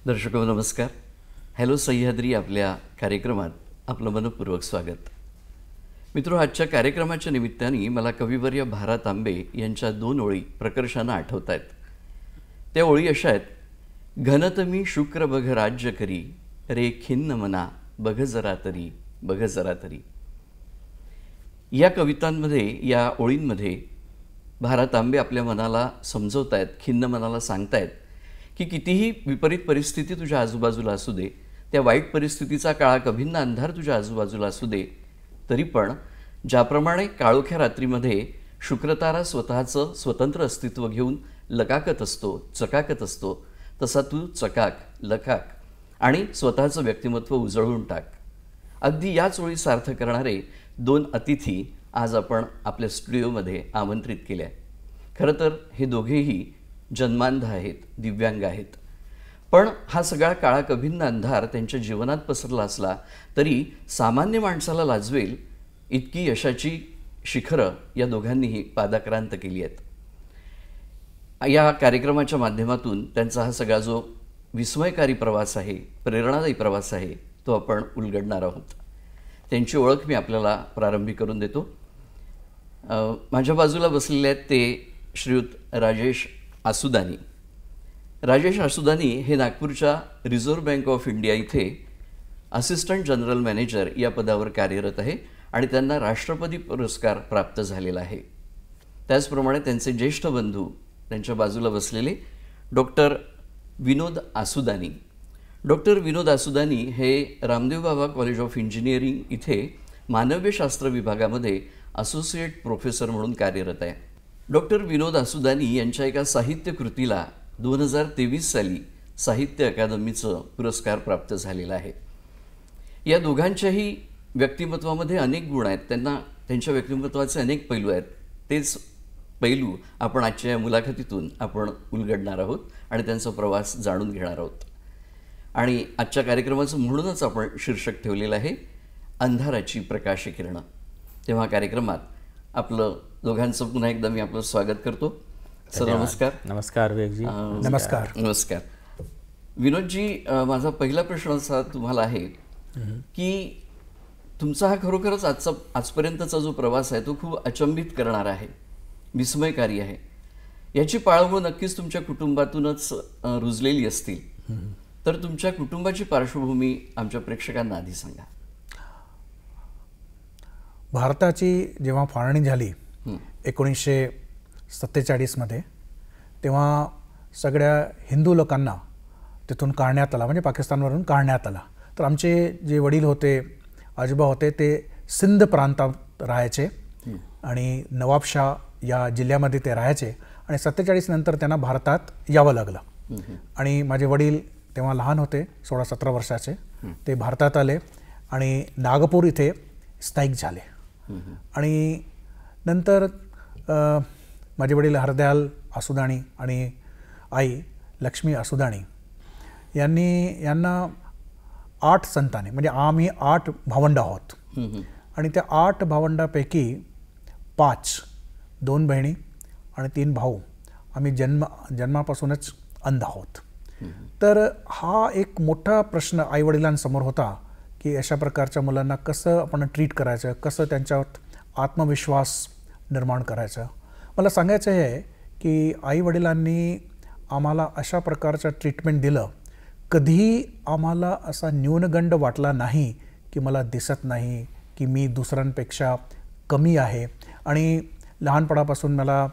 दर्शको नमस्कार. हॅलो सह्याद्री आपल्या कार्यक्रमात आपलं मनपूर्वक स्वागत. मित्रो, आजच्या कार्यक्रमाच्या निमित्ताने मला कविवर्य भा. तांबे यांच्या 2 ओळी प्रकर्षानं आठवत आहेत. त्या ओळी अशा आहेत: घनतमी शुक्र बघ राज्य करी, रे खिन्न मना बघ जरा तरी, बघ जरा तरी. या कवितांमध्ये, या ओळींमध्ये भा. तांबे आपल्या मनाला समजवत आहेत, खिन्न मनाला सांगतायत की कितीही विपरीत परिस्थिती तुझ्या आजूबाजूला असू दे, त्या वाईट परिस्थितीचा काळाकभिन्न अंधार तुझ्या आजूबाजूला असू दे, तरी पण ज्याप्रमाणे काळोख्या रात्रीमध्ये शुक्रतारा स्वतःचं स्वतंत्र अस्तित्व घेऊन लकाकत असतो, चकाकत असतो, तसा तू चकाक, लकाक आणि स्वतःचं व्यक्तिमत्व उजळून टाक. अगदी याच ओळी सार्थ करणारे 2 अतिथी आज आपण आपल्या स्टुडिओमध्ये आमंत्रित केले. खरं तर हे दोघेही जन्मांध आहेत, दिव्यांग आहेत, पण हा सगळा काळाकभिन्न अंधार त्यांच्या जीवनात पसरला असला तरी सामान्य माणसाला लाजवेल इतकी यशाची शिखरं या दोघांनीही पादाक्रांत केली आहेत. या कार्यक्रमाच्या माध्यमातून त्यांचा हा सगळा जो विस्मयकारी प्रवास आहे, प्रेरणादायी प्रवास आहे, तो आपण उलगडणार आहोत. त्यांची ओळख मी आपल्याला प्रारंभी करून देतो. माझ्या बाजूला बसलेले आहेत ते श्रीयुत राजेश आसुदानी. राजेश आसुदानी हे नागपूरच्या रिझर्व्ह बँक ऑफ इंडिया इथे असिस्टंट जनरल मॅनेजर या पदावर कार्यरत आहे आणि त्यांना राष्ट्रपती पुरस्कार प्राप्त झालेला आहे. त्याचप्रमाणे त्यांचे ज्येष्ठ बंधू त्यांच्या बाजूला बसलेले डॉक्टर विनोद आसुदानी. डॉक्टर विनोद आसुदानी हे Ramdev Baba college of engineering इथे मानव्यशास्त्र विभागामध्ये असोसिएट प्रोफेसर म्हणून कार्यरत आहे. डॉक्टर विनोद आसुदानी यांच्या एका साहित्य कृतीला 2023 साली साहित्य अकादमीचं पुरस्कार प्राप्त झालेला आहे. या दोघांच्याही व्यक्तिमत्वामध्ये अनेक गुण आहेत, त्यांच्या व्यक्तिमत्वाचे अनेक पैलू आहेत. तेच पैलू आपण आजच्या या मुलाखतीतून आपण उलगडणार आहोत आणि त्यांचा प्रवास जाणून घेणार आहोत. आणि आजच्या कार्यक्रमाचं म्हणूनच आपण शीर्षक ठेवलेलं आहे अंधाराची प्रकाश किरणं. तेव्हा कार्यक्रमात आपलं दोघांचं पुन्हा एकदा मी आपलं स्वागत करतो. सर नमस्कार. नमस्कार विवेकजी. नमस्कार. नमस्कार. विनोदजी, माझा पहिला प्रश्न असा तुम्हाला आहे की तुमचा हा खरोखरच आजपर्यंतचा जो प्रवास आहे तो खूप अचंबित करणारा आहे, विस्मयकारी आहे. याची पाळंमुळं नक्कीच तुमच्या कुटुंबातूनच रुजलेली असतील. तर तुमच्या कुटुंबाची पार्श्वभूमी आमच्या प्रेक्षकांना आधी सांगा. भारताची जेव्हा फाळणी झाली 1947 मध्ये, तेव्हा सगळ्या हिंदू लोकांना तिथून काढण्यात आला, म्हणजे पाकिस्तानवरून काढण्यात आला. तर आमचे जे वडील होते, आजोबा होते, ते सिंध प्रांतात राहायचे आणि नवाबशाह या जिल्ह्यामध्ये ते राहायचे. आणि 47 नंतर त्यांना भारतात यावं लागलं. आणि माझे वडील तेव्हा लहान होते, 16-17 वर्षाचे. ते भारतात आले आणि नागपूर इथे स्थायिक झाले. आणि नंतर माझे वडील हरदयाल आसुदाणी आणि आई लक्ष्मी आसुदाणी यांना 8 संताने, म्हणजे आम्ही 8 भावंड आहोत. आणि त्या 8 भावंडापैकी 5, 2 बहिणी आणि 3 भाऊ, आम्ही जन्मापासूनच अंध आहोत. तर हा एक मोठा प्रश्न आईवडिलांसमोर होता की अशा प्रकारच्या मुलांना कसं आपण ट्रीट करायचं, कसं त्यांच्यात आत्मविश्वास निर्माण करायचं. मला सांगायचं आहे की आईवडिलांनी आम्हाला अशा प्रकारचं ट्रीटमेंट दिलं. कधीही आम्हाला असा न्यूनगंड वाटला नाही की मला दिसत नाही, की मी दुसऱ्यांपेक्षा कमी आहे. आणि लहानपणापासून मला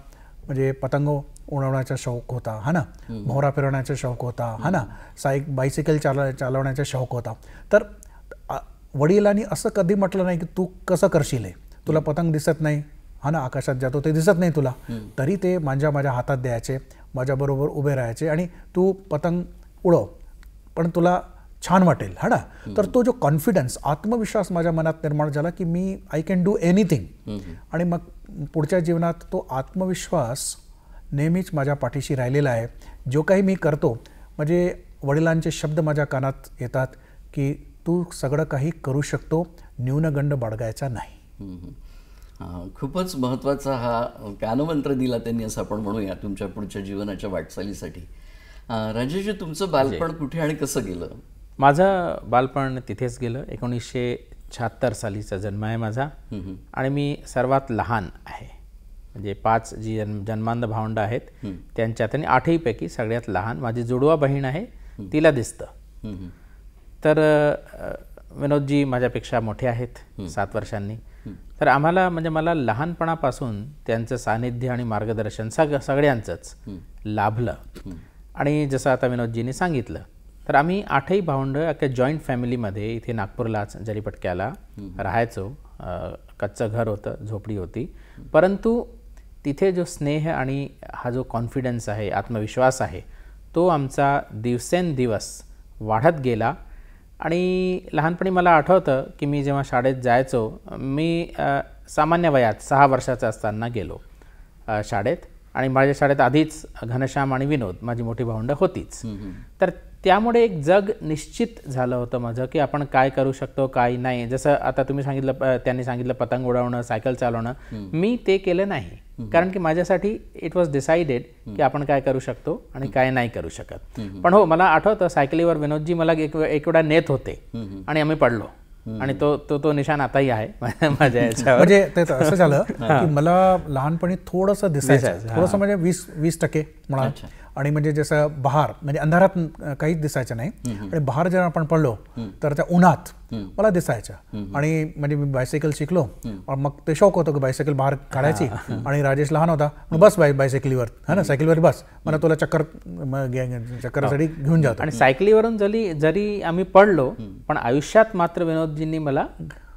म्हणजे पतंग उडवण्याचा शौक होता, हा ना, भोवरा फिरवण्याचा शौक होता, हा ना, बायसिकल चालवण्याचा शौक होता. तर वडिलांनी असं कधी म्हटलं नाही की तू कसं करशील हे, तुला पतंग दिसत नाही, हा ना, आकाशात जातो ते दिसत नाही तुला, तरी ते माझ्या हातात द्यायचे, माझ्याबरोबर उभे राहायचे आणि तू पतंग उडव पण तुला छान वाटेल, हा ना. तर तो जो कॉन्फिडन्स, आत्मविश्वास माझ्या मनात निर्माण झाला की मी आय कॅन डू एनिथिंग. आणि मग पुढच्या जीवनात तो आत्मविश्वास नेहमीच माझ्या पाठीशी राहिलेला आहे. जो काही मी करतो म्हणजे वडिलांचे शब्द माझ्या कानात येतात की तू सगळं काही करू शकतो, न्यूनगंड बाळगायचा नाही. खूपच महत्त्वाचा हा कानमंत्र दिला त्यांनी असं आपण म्हणूया तुमच्या पुढच्या जीवनाच्या वाटचालीसाठी. राजेशजी, तुमचं बालपण कुठे आणि कसं गेलं? माझं बालपण तिथेच गेलं. 1976 सालीचा जन्म आहे माझा आणि मी सर्वात लहान आहे. म्हणजे 5 जी जन्मांध भावंड आहेत त्यांच्यात आणि 8पैकी सगळ्यात लहान माझी जुडवा बहीण आहे, तिला दिसतं. तर विनोदजी माझ्यापेक्षा मोठे आहेत 7 वर्षांनी. तर आम्हाला म्हणजे मला लहानपणापासून त्यांचं सानिध्य आणि मार्गदर्शन सगळ्यांचंच लाभलं. आणि जसं आता विनोदजींनी सांगितलं तर आम्ही 8ही भावंड एका जॉईंट फॅमिलीमध्ये इथे नागपूरलाच जरीपटक्याला राहायचो. कच्चं घर होतं, झोपडी होती, परंतु तिथे जो स्नेह आणि हा जो कॉन्फिडन्स आहे, आत्मविश्वास आहे, तो आमचा दिवसेंदिवस वाढत गेला. आणि लहानपणी मला आठवतं की मी जेव्हा शाळेत जायचो, मी सामान्य वयात 6 वर्षाचा असताना गेलो शाळेत. आणि माझ्या शाळेत आधीच घनश्याम आणि विनोद माझी मोठी भावंड होतीच. तर त्यामुळे एक जग निश्चित झालं होतं माझं की आपण काय करू शकतो, काय नाही. जसं आता तुम्ही सांगितलं, त्यांनी सांगितलं पतंग उडवणं, सायकल चालवणं, मी ते केलं नाही. कारण की माझ्यासाठी इट वॉज डिसाइडेड की आपण काय करू शकतो आणि काय नाही करू शकत. पण हो, मला आठवतं सायकलीवर विनोदजी मला एक वेळा नेत होते आणि आम्ही पडलो. आणि तो निशाण आताही आहे माझ्या याच्यावर. म्हणजे ते असं झालं की मला लहानपणी थोडंसं दिसायचं, थोडंसं म्हणजे 20% म्हणा. आणि म्हणजे जसं बहार म्हणजे अंधारात काहीच दिसायचं नाही, आणि बहार जेव्हा आपण पडलो तर त्या उन्हात मला दिसायचं. आणि म्हणजे मी बायसायकल शिकलो, मग ते शौक होतं की बायसायकल बाहेर काढायची. आणि राजेश लहान होता, बस बायसायकलीवर, हा ना, सायकलीवर बस, मला तुला चक्करसाठी घेऊन जातो. आणि सायकलीवरून जरी आम्ही पडलो, पण आयुष्यात मात्र विनोदजींनी मला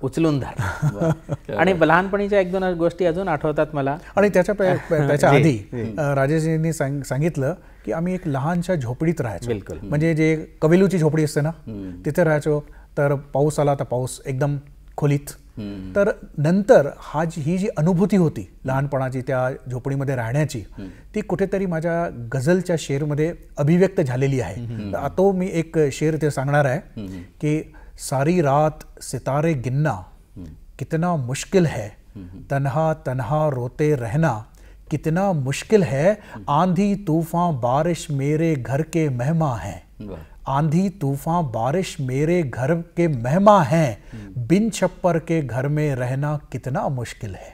उचलून धरलं. आणि लहानपणीच्या 1-2 गोष्टी अजून आठवतात मला. आणि त्याच्या आधी राजेशजींनी सांगितलं की आम्ही एक लहानशा झोपडीत राहायचो. बिलकुल. म्हणजे जे कबिलूची झोपडी असते ना, तिथे राहायचो. तर पाऊस आला तर पाऊस एकदम खोलीत. तर नंतर ही जी अनुभूती होती लहानपणाची त्या झोपडीमध्ये राहण्याची, ती कुठेतरी माझ्या गझलच्या शेरमध्ये अभिव्यक्त झालेली आहे. तो मी एक शेर ते सांगणार आहे की सारी रात सितारे गिनना कितना मुश्किल है, तन्हा तन्हा रोते रहना कितना मुश्किल है, आंधी तूफान बारिश मेरे घर के मेहमान हैं, आंधी तूफान बारिश मेरे घर के मेहमान हैं, बिन छप्पर के घर में रहना कितना मुश्किल है.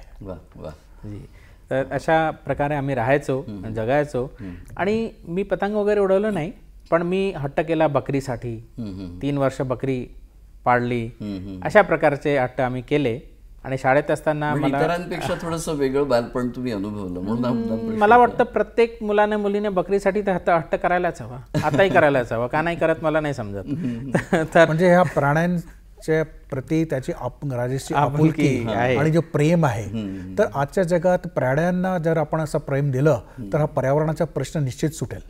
तर अशा प्रकारे आम्ही राहायचो, जगायचो. आणि मी पतंग वगैरे उडवलं नाही, पण मी हट्ट केला बकरीसाठी. 3 वर्ष बकरी पाळली. अशा प्रकारचे हट्ट आम्ही केले. आणि शाळेत असताना मला इतरांपेक्षा थोडंसं वेगळं बालपण तुम्ही अनुभवलं म्हणून मला वाटतं प्रत्येक मुलाने मुलीने बकरीसाठी हट्ट करायलाच हवा, आताही करायलाच हवा. का नाही करत मला नाही समजत. तर म्हणजे ह्या प्राण्यांच्या प्रती त्याची राजेशची आपुलकी आणि जो प्रेम आहे, तर आजच्या जगात प्राण्यांना जर आपण असं प्रेम दिलं तर हा पर्यावरणाचा प्रश्न निश्चित सुटेल.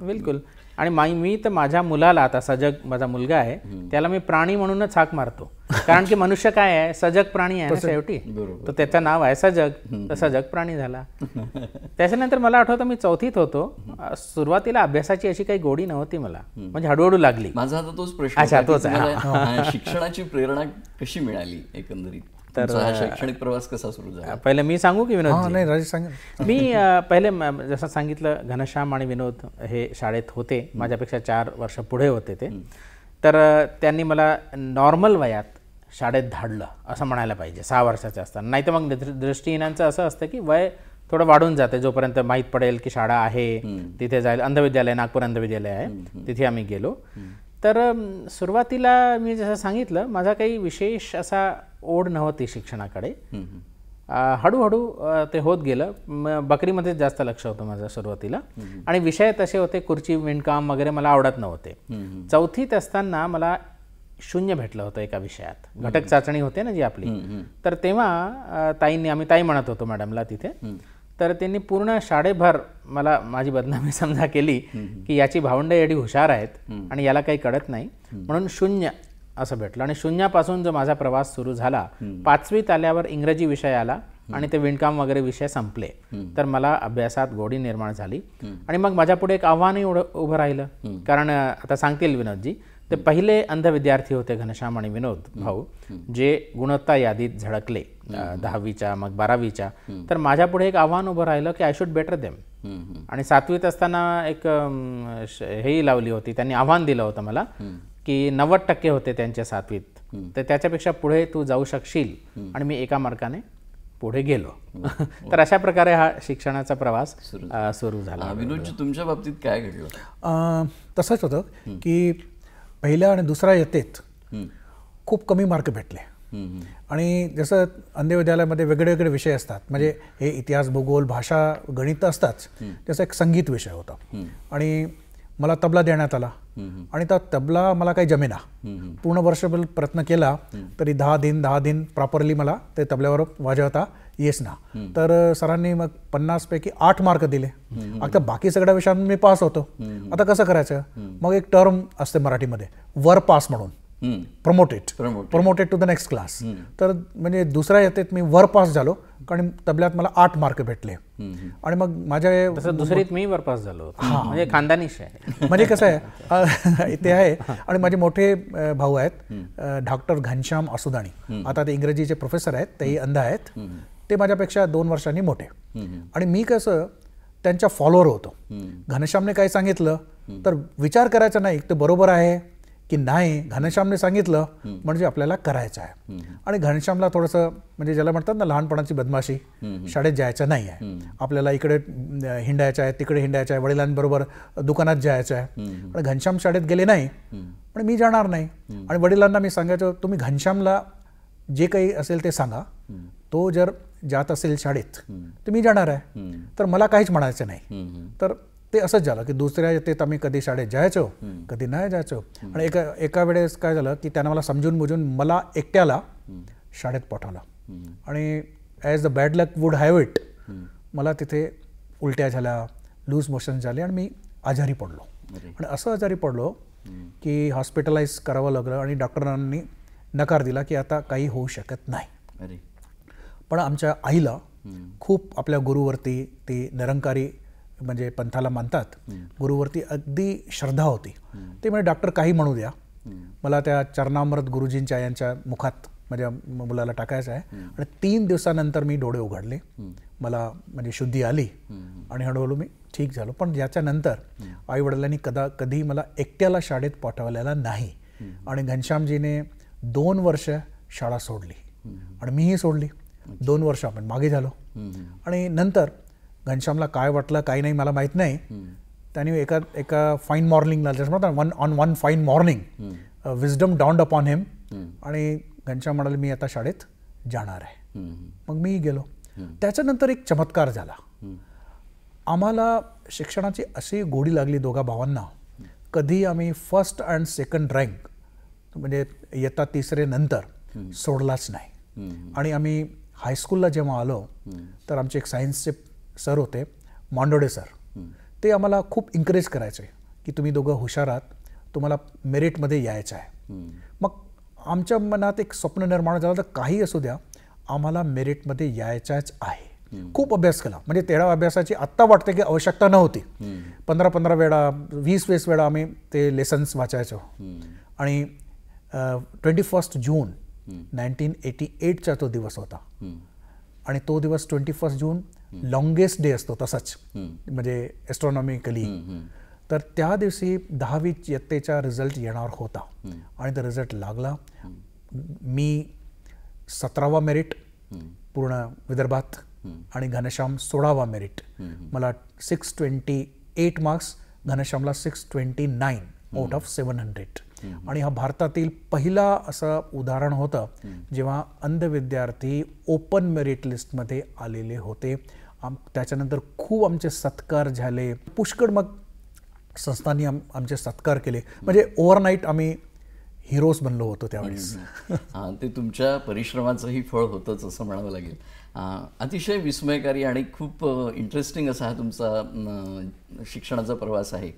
बिलकुल. आणि मी तर माझ्या मुलाला, आता सजग माझा मुलगा आहे, त्याला मी प्राणी म्हणूनच हाक मारतो. कारण की मनुष्य काय आहे, सजग प्राणी आहे ना शेवटी. तर त्याचं नाव आहे सजग, तर सजग प्राणी झाला. त्याच्यानंतर मला आठवतं मी 4थीत होतो. सुरुवातीला अभ्यासाची अशी काही गोडी नव्हती मला, म्हणजे हळूहळू लागली. माझा आता तोच प्रश्न. अच्छा, तोच आहे. शिक्षणाची प्रेरणा कशी मिळाली एकंदरीत? तर शैक्षणिक प्रवास कसा सुरू झाला? पहिले मी सांगू की विनोद? नाही, राजेश सांग. मी पहिले जसं सांगितलं, घनश्याम आणि विनोद हे शाळेत होते, माझ्यापेक्षा 4 वर्ष पुढे होते ते. तर त्यांनी मला नॉर्मल वयात शाळेत धाडलं असं म्हणायला पाहिजे, 6 वर्षाचे असताना. नाही तर मग दृष्टीहीनांचं असं असतं की वय थोडं वाढून जाते, जोपर्यंत माहीत पडेल की शाळा आहे तिथे जायला. अंधविद्यालय, नागपूर अंधविद्यालय आहे, तिथे आम्ही गेलो. तर सुरुवातीला मी जसं सांगितलं, माझा काही विशेष असा ओढ नव्हती शिक्षणाकडे. हळूहळू ते होत गेलं. बकरीमध्येच जास्त लक्ष होतं माझं सुरुवातीला, आणि विषय तसे होते, खुर्ची विणकाम वगैरे मला आवडत नव्हते. चौथीत असताना मला 0 भेटलं होतं एका विषयात. घटक चाचणी होते ना जी आपली, तर तेव्हा आम्ही ताई म्हणत होतो मॅडमला तिथे, तर त्यांनी पूर्ण शाळेभर मला माझी बदनामी समजा केली की याची भावंडं एवढी हुशार आहेत आणि याला काही कळत नाही, म्हणून 0 असं भेटलं. आणि 0पासून जो माझा प्रवास सुरू झाला, 5वीत आल्यावर इंग्रजी विषय आला आणि ते विणकाम वगैरे विषय संपले, तर मला अभ्यासात गोडी निर्माण झाली. आणि मग माझ्यापुढे एक आव्हानही उभं राहिलं, कारण आता सांगतील विनोदजी, ते पहिले अंध विद्यार्थी होते घनश्याम आणि विनोद भाऊ, जे गुणवत्ता यादीत झळकले 10वीच्या मग 12वीच्या. तर माझ्यापुढे एक आव्हान उभं राहिलं की आय शुड बेटर देम. आणि 7वीत असताना एक हेही लावली होती, त्यांनी आव्हान दिलं होतं मला की 90% होते त्यांच्या 7वीत, तर त्याच्यापेक्षा पुढे तू जाऊ शकशील. आणि मी एका मार्काने पुढे गेलो. तर अशा प्रकारे हा शिक्षणाचा प्रवास सुरू झाला. विनोदजी, तुमच्या बाबतीत काय घडलं? तसंच होतं की पहिल्या आणि दुसऱ्या इयत्तेत खूप कमी मार्क भेटले. आणि जसं अंध विद्यालयामध्ये वेगळे वेगळे विषय असतात, म्हणजे हे इतिहास, भूगोल, भाषा, गणित असताच, जसं एक संगीत विषय होता. आणि मला तबला देण्यात आला, आणि त्या तबला मला काही जमेना. पूर्ण वर्षभर प्रयत्न केला तरी 10 दिन प्रॉपरली मला ते तबल्यावर वाजवता येस ना. तर सरांनी मग 50 पैकी 8 मार्क दिले. आता बाकी सगळ्या विषयांत मी पास होतो. आता कसं करायचं? मग एक टर्म असते मराठीमध्ये, वर पास म्हणून, promoted to the next class. तर म्हणजे दुसऱ्या येतेत मी वर पास झालो, कारण तबल्यात मला 8 मार्क भेटले. आणि मग माझ्या दुसरीत मी वर पास झालो, म्हणजे खानदानीश आहे. म्हणजे कसं आहे ते आहे. आणि माझे मोठे भाऊ आहेत डॉक्टर घनश्याम असुदाणी, आता ते इंग्रजीचे प्रोफेसर आहेत, तेही अंध आहेत. ते माझ्यापेक्षा 2 वर्षांनी मोठे. आणि मी कसं त्यांच्या फॉलोअर होतो. घनश्यामने काही सांगितलं तर विचार करायचा नाही ते बरोबर आहे की नाही, घनश्यामने सांगितलं म्हणजे आपल्याला करायचं आहे. आणि घनश्यामला थोडंसं म्हणजे ज्याला म्हणतात ना लहानपणाची बदमाशी, शाळेत जायचं नाही आहे, आपल्याला इकडे हिंडायचं आहे, तिकडे हिंडायचं आहे, वडिलांबरोबर दुकानात जायचं आहे. आणि घनश्याम शाळेत गेले नाही, पण मी जाणार नाही. आणि वडिलांना मी सांगायचो, तुम्ही घनश्यामला जे काही असेल ते सांगा, तो जर जात असेल शाळेत तर मी जाणार आहे, तर मला काहीच म्हणायचं नाही. तर ते असंच झालं की दुसऱ्या येतेत आम्ही कधी शाळेत जायचो, कधी नाही जायचो. आणि एका वेळेस काय झालं की त्यांना मला समजून बुजून मला एकट्याला शाळेत पाठवलं. आणि as the bad luck would have it, मला तिथे उलट्या झाल्या, लूज मोशन झाले, आणि मी आजारी पडलो. आणि असं आजारी पडलो की हॉस्पिटलाइज करावं लागलं. आणि डॉक्टरांनी नकार दिला की आता काही होऊ शकत नाही. पण आमच्या आईला खूप आपल्या गुरुवरती, ती निरंकारी म्हणजे पंथाला मानतात, गुरुवरती अगदी श्रद्धा होती. ते म्हणजे डॉक्टर काही म्हणू द्या, मला त्या चरणामृत गुरुजींच्या यांच्या मुखात माझ्या मुलाला टाकायचं आहे. आणि 3 दिवसानंतर मी डोळे उघडले, मला म्हणजे शुद्धी आली आणि हळूहळू मी ठीक झालो. पण याच्यानंतर आईवडिलांनी कधी मला एकट्याला शाळेत पाठवलेला नाही. आणि घनश्यामजीने 2 वर्ष शाळा सोडली आणि मीही सोडली. 2 वर्ष आपण मागे झालो. आणि नंतर घनश्यामला काय वाटलं काही नाही मला माहीत नाही, त्यांनी एका फाईन मॉर्निंगला जसं म्हणतात one fine morning wisdom dawned upon him. आणि घनश्याम म्हणाले मी आता शाळेत जाणार आहे. मग मी गेलो. त्याच्यानंतर एक चमत्कार झाला. आम्हाला शिक्षणाची अशी गोडी लागली दोघा भावांना. कधी आम्ही फर्स्ट अँड सेकंड रँक म्हणजे इयत्ता 3री नंतर सोडलाच नाही. आणि आम्ही हायस्कूलला जेव्हा आलो तर आमचे एक सायन्सचे सर होते, मांडोडे सर, ते आम्हाला खूप इन्करेज करायचे की तुम्ही दोघं हुशार आहात, तुम्हाला मेरिटमध्ये यायचं आहे. मग आमच्या मनात एक स्वप्न निर्माण झालं, तर काही असू द्या आम्हाला मेरिटमध्ये यायच्याच आहे. खूप अभ्यास केला, म्हणजे तेवढ्या अभ्यासाची आत्ता वाटते की आवश्यकता नव्हती. 15 वेळा 20 वेळा आम्ही ते लेसन्स वाचायचो. आणि 21 जून 1988चा तो दिवस होता. आणि तो दिवस 21 जून लॉंगेस्ट डे असतो तसाच, म्हणजे ॲस्ट्रॉनॉमिकली. तर त्या दिवशी 10वी इयत्तेचा रिझल्ट येणार होता. आणि तो रिझल्ट लागला. मी 17वा मेरिट पूर्ण विदर्भात, आणि घनश्याम 16वा मेरिट. मला 628 मार्क्स, घनश्यामला 629 आउट ऑफ 700. आणि हा भारतातील पहिला असं उदाहरण होतं जेव्हा अंध विद्यार्थी ओपन मेरिट लिस्टमध्ये आलेले होते. त्याच्यानंतर खूप आमचे सत्कार झाले, पुष्कळ मग संस्थांनी आमचे सत्कार केले. म्हणजे ओव्हरनाईट आम्ही हिरोज बनलो होतो त्यावेळेस. ते तुमच्या परिश्रमाचंही फळ होतंच असं म्हणावं लागेल. अतिशय विस्मयकारी आणि खूप इंटरेस्टिंग असा हा तुमचा शिक्षणाचा प्रवास आहे.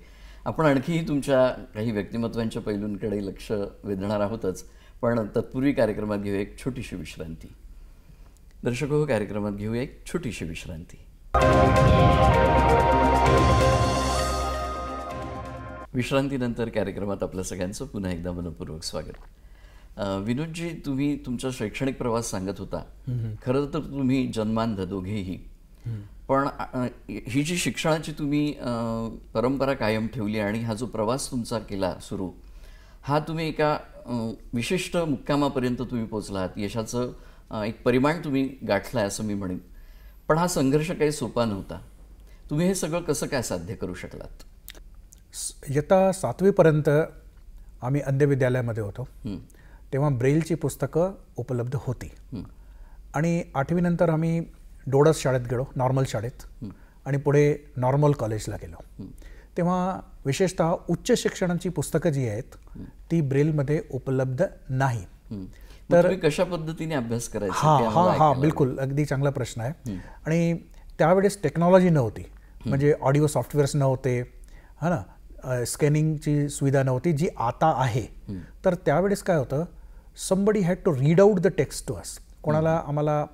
आपण आणखीही तुमच्या काही व्यक्तिमत्वांच्या पैलूंकडे लक्ष वेधणार आहोतच, पण तत्पूर्वी कार्यक्रमात घेऊया एक छोटीशी विश्रांती. दर्शक हो, कार्यक्रमात घेऊया एक छोटीशी विश्रांती. विश्रांतीनंतर कार्यक्रमात आपल्या सगळ्यांचं पुन्हा एकदा मनपूर्वक स्वागत. विनोदजी, तुम्ही तुमचा शैक्षणिक प्रवास सांगत होता. खरं तर तुम्ही जन्मांध दोघेही, पण ही जी शिक्षणाची तुम्ही परंपरा कायम ठेवली आणि हा जो प्रवास तुमचा केला सुरू, हा तुम्ही एका विशिष्ट मुक्कामापर्यंत तुम्ही पोचलात, यशाचं एक परिमाण तुम्ही गाठलं असं मी म्हणेन. पण हा संघर्ष काही सोपा नव्हता. तुम्ही हे सगळं कसं काय साध्य करू शकलात? इयत्ता 7वीपर्यंत आम्ही अंध विद्यालयामध्ये होतो. तेव्हा ब्रेलची पुस्तकं उपलब्ध होती. आणि 8वीनंतर आम्ही डोडस शाळेत गेलो, नॉर्मल शाळेत, आणि पुढे नॉर्मल कॉलेजला गेलो. तेव्हा विशेषतः उच्च शिक्षणाची पुस्तकं जी आहेत ती ब्रेलमध्ये उपलब्ध नाही. तर कशा पद्धतीने अभ्यास करायचा? हा बिलकुल अगदी चांगला प्रश्न आहे. आणि त्यावेळेस टेक्नॉलॉजी नव्हती, म्हणजे ऑडिओ सॉफ्टवेअर्स नव्हते, हा ना, स्कॅनिंगची सुविधा नव्हती जी आता आहे. तर त्यावेळेस काय होतं, somebody had to read out the text to us. कोणाला आम्हाला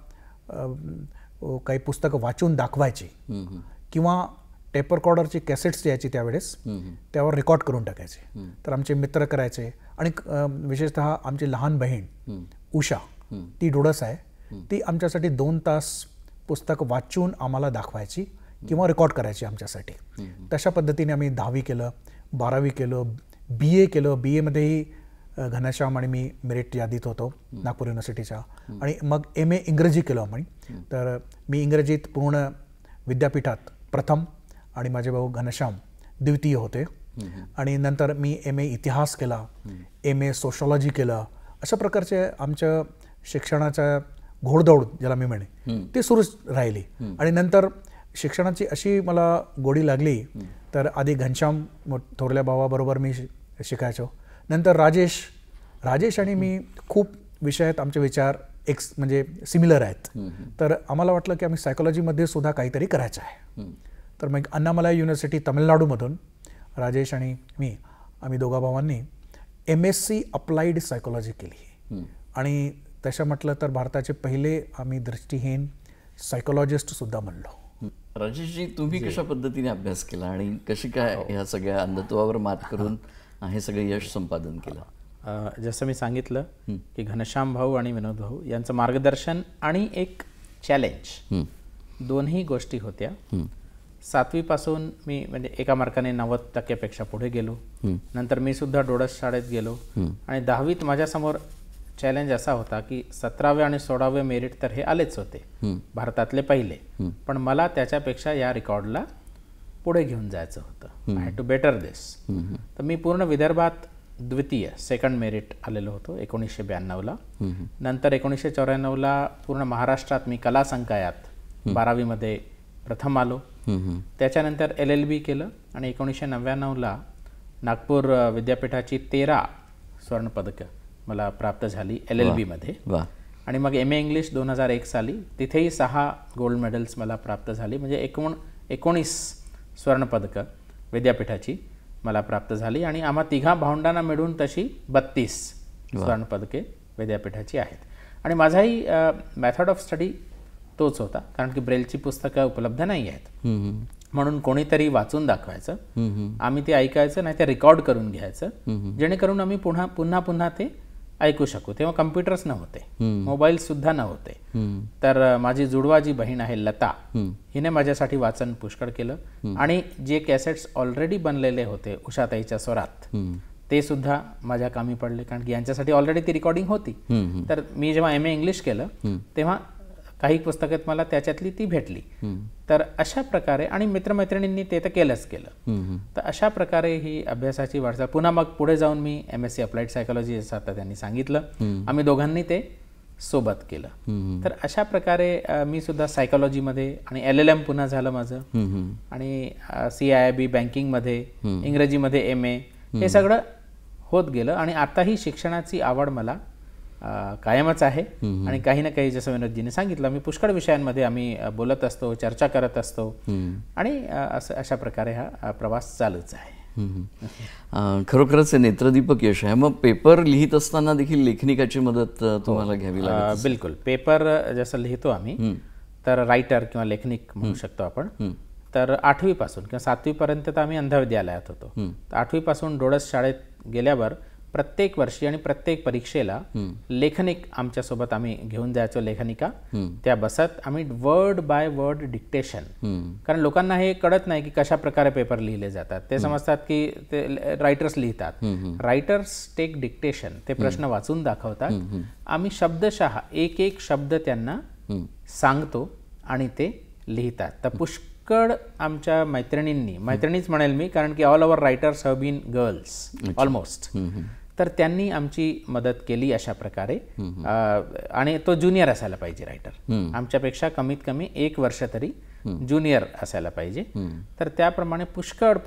काही पुस्तकं वाचून दाखवायची किंवा टेप रेकॉर्डरची कॅसेट्स यायची त्यावेळेस, त्यावर रेकॉर्ड करून टाकायचे. तर आमचे मित्र करायचे. आणि विशेषतः आमची लहान बहीण उषा, ती डोडस आहे, ती आमच्यासाठी 2 तास पुस्तक वाचून आम्हाला दाखवायची किंवा रेकॉर्ड करायची आमच्यासाठी. तशा पद्धतीने आम्ही 10वी केलं, 12वी केलं, BA केलं. BAमध्येही घनश्याम आणि मी मेरिट यादीत होतो नागपूर युनिव्हर्सिटीच्या. आणि मग MA इंग्रजी केलं आम्ही. तर मी इंग्रजीत पूर्ण विद्यापीठात प्रथम आणि माझे भाऊ घनश्याम द्वितीय होते. आणि नंतर मी MA इतिहास केला, MA सोशॉलॉजी केलं. अशा प्रकारचे आमच्या शिक्षणाच्या घोडदौड ज्याला मी म्हणे ती सुरूच राहिली. आणि नंतर शिक्षणाची अशी मला गोडी लागली, तर आधी घनश्याम थोरल्या भावाबरोबर मी शिकायचो. नंतर राजेश आणि मी खूप विषयात आमचे विचार म्हणजे सिमिलर आहेत. तर आम्हाला वाटलं की आम्ही सायकोलॉजीमध्ये सुद्धा काहीतरी करायचं आहे. तर मग अण्णामलाई युनिव्हर्सिटी तमिळनाडूमधून राजेश आणि मी, आम्ही दोघा भावांनी MSc अप्लाइड सायकोलॉजी केली. आणि तसं म्हटलं तर भारताचे पहिले आम्ही दृष्टीहीन सायकोलॉजिस्ट सुद्धा म्हणलो. राजेशजी, तुम्ही कशा पद्धतीने अभ्यास केला आणि कशी काय ह्या सगळ्या अंधत्वावर मात करून हे सगळे यश संपादन केलं? जसं मी सांगितलं की घनश्याम भाऊ आणि विनोद भाऊ यांचं मार्गदर्शन आणि एक चॅलेंज, दोन्ही गोष्टी होत्या. 7वीपासून मी म्हणजे एका मार्काने 90% पुढे गेलो. नंतर मी सुद्धा डोडस शाळेत गेलो. आणि 10वीत माझ्यासमोर चॅलेंज असा होता की 17वे आणि 16वे मेरिट तर हे आलेच होते, भारतातले पहिले. पण मला त्याच्यापेक्षा या रेकॉर्डला पुढे घेऊन जायचं होतं. आय हॅड टू बेटर दिस. तर मी पूर्ण विदर्भात द्वितीय, सेकंड मेरिट आलेलो होतो 1992ला. नंतर 1994ला पूर्ण महाराष्ट्रात मी कला संकायात 12वीमध्ये प्रथम आलो. त्याच्यानंतर LLB केलं आणि 1999ला नागपूर विद्यापीठाची 13 सुवर्णपदकं मला प्राप्त झाली LLBमध्ये. आणि मग MA इंग्लिश 2001 साली, तिथेही 6 गोल्ड मेडल्स मला प्राप्त झाली. म्हणजे एकूण 19 सुवर्णपदकं विद्यापीठाची मला प्राप्त झाली. आणि आम्हा तिघा भावंडांना मिळून तशी 32 सुवर्णपदके विद्यापीठाची आहेत. आणि माझाही मेथड ऑफ स्टडी तोच होता, कारण की ब्रेलची पुस्तकं उपलब्ध नाही आहेत. म्हणून कोणीतरी वाचून दाखवायचं, आम्ही ते ऐकायचं, नाही ते रेकॉर्ड करून घ्यायचं, जेणेकरून आम्ही पुन्हा ते ऐकू शकू. तेव्हा कम्प्युटर्स नव्हते, मोबाईल सुद्धा नव्हते. तर माझी जुडवा जी बहीण आहे लता, हिने माझ्यासाठी वाचन पुष्कळ केलं. आणि जे कॅसेट्स ऑलरेडी बनलेले होते उषाताईच्या स्वरात, ते सुद्धा माझ्या कामी पडले, कारण की यांच्यासाठी ऑलरेडी ती रेकॉर्डिंग होती. तर मी जेव्हा MA इंग्लिश केलं तेव्हा काही पुस्तकात मला त्याच्यातली ती भेटली. तर अशा प्रकारे आणि मित्रमैत्रिणींनी ते तर केलंच केलं. तर अशा प्रकारे ही अभ्यासाची वाटचाल. पुन्हा मग पुढे जाऊन मी MSc अप्लाइड सायकोलॉजी असं आता त्यांनी सांगितलं, आम्ही दोघांनी ते सोबत केलं. तर अशा प्रकारे मी सुद्धा सायकोलॉजीमध्ये आणि LLM पुन्हा झालं माझं आणि CIIB बँकिंगमध्ये, इंग्रजीमध्ये MA, हे सगळं होत गेलं. आणि आताही शिक्षणाची आवड मला कायमच आहे. आणि काही ना काही जसं विनोदजीने सांगितलं, मी पुष्कळ विषयांमध्ये आम्ही बोलत असतो, चर्चा करत असतो आणि अशा प्रकारे हा प्रवास चालूच आहे. खरोखरच नेत्रदीपक यश आहे. मग पेपर लिहित असताना देखील लेखनिकाची मदत तुम्हाला घ्यावी लागते? बिलकुल. पेपर जसं लिहितो आम्ही तर रायटर किंवा लेखनिक म्हणू शकतो आपण. तर 8वी पासून किंवा 7वी पर्यंत तर आम्ही अंध विद्यालयात होतो. तर 8वी पासून डोळस शाळेत गेल्यावर प्रत्येक वर्षी आणि प्रत्येक परीक्षेला लेखनिक आमच्यासोबत आम्ही घेऊन जायचो. लेखनिका त्या बसत आम्ही वर्ड बाय वर्ड डिक्टेशन, कारण लोकांना हे कळत नाही की कशा प्रकारे पेपर लिहिले जातात. ते समजतात की ते रायटर्स लिहितात. रायटर्स टेक डिक्टेशन, ते प्रश्न वाचून दाखवतात. आम्ही शब्दशः एक एक शब्द त्यांना सांगतो आणि ते लिहितात. तर पुष्कळ आमच्या मैत्रिणीच म्हणेल मी, कारण की all over writers have been girls almost. तर त्यांनी आमची मदत केली अशा प्रकारे. आणि तो ज्युनियर असायला पाहिजे रायटर, आमच्यापेक्षा कमीत कमी 1 वर्ष तरी ज्युनियर असायला पाहिजे. तर त्याप्रमाणे पुष्कळ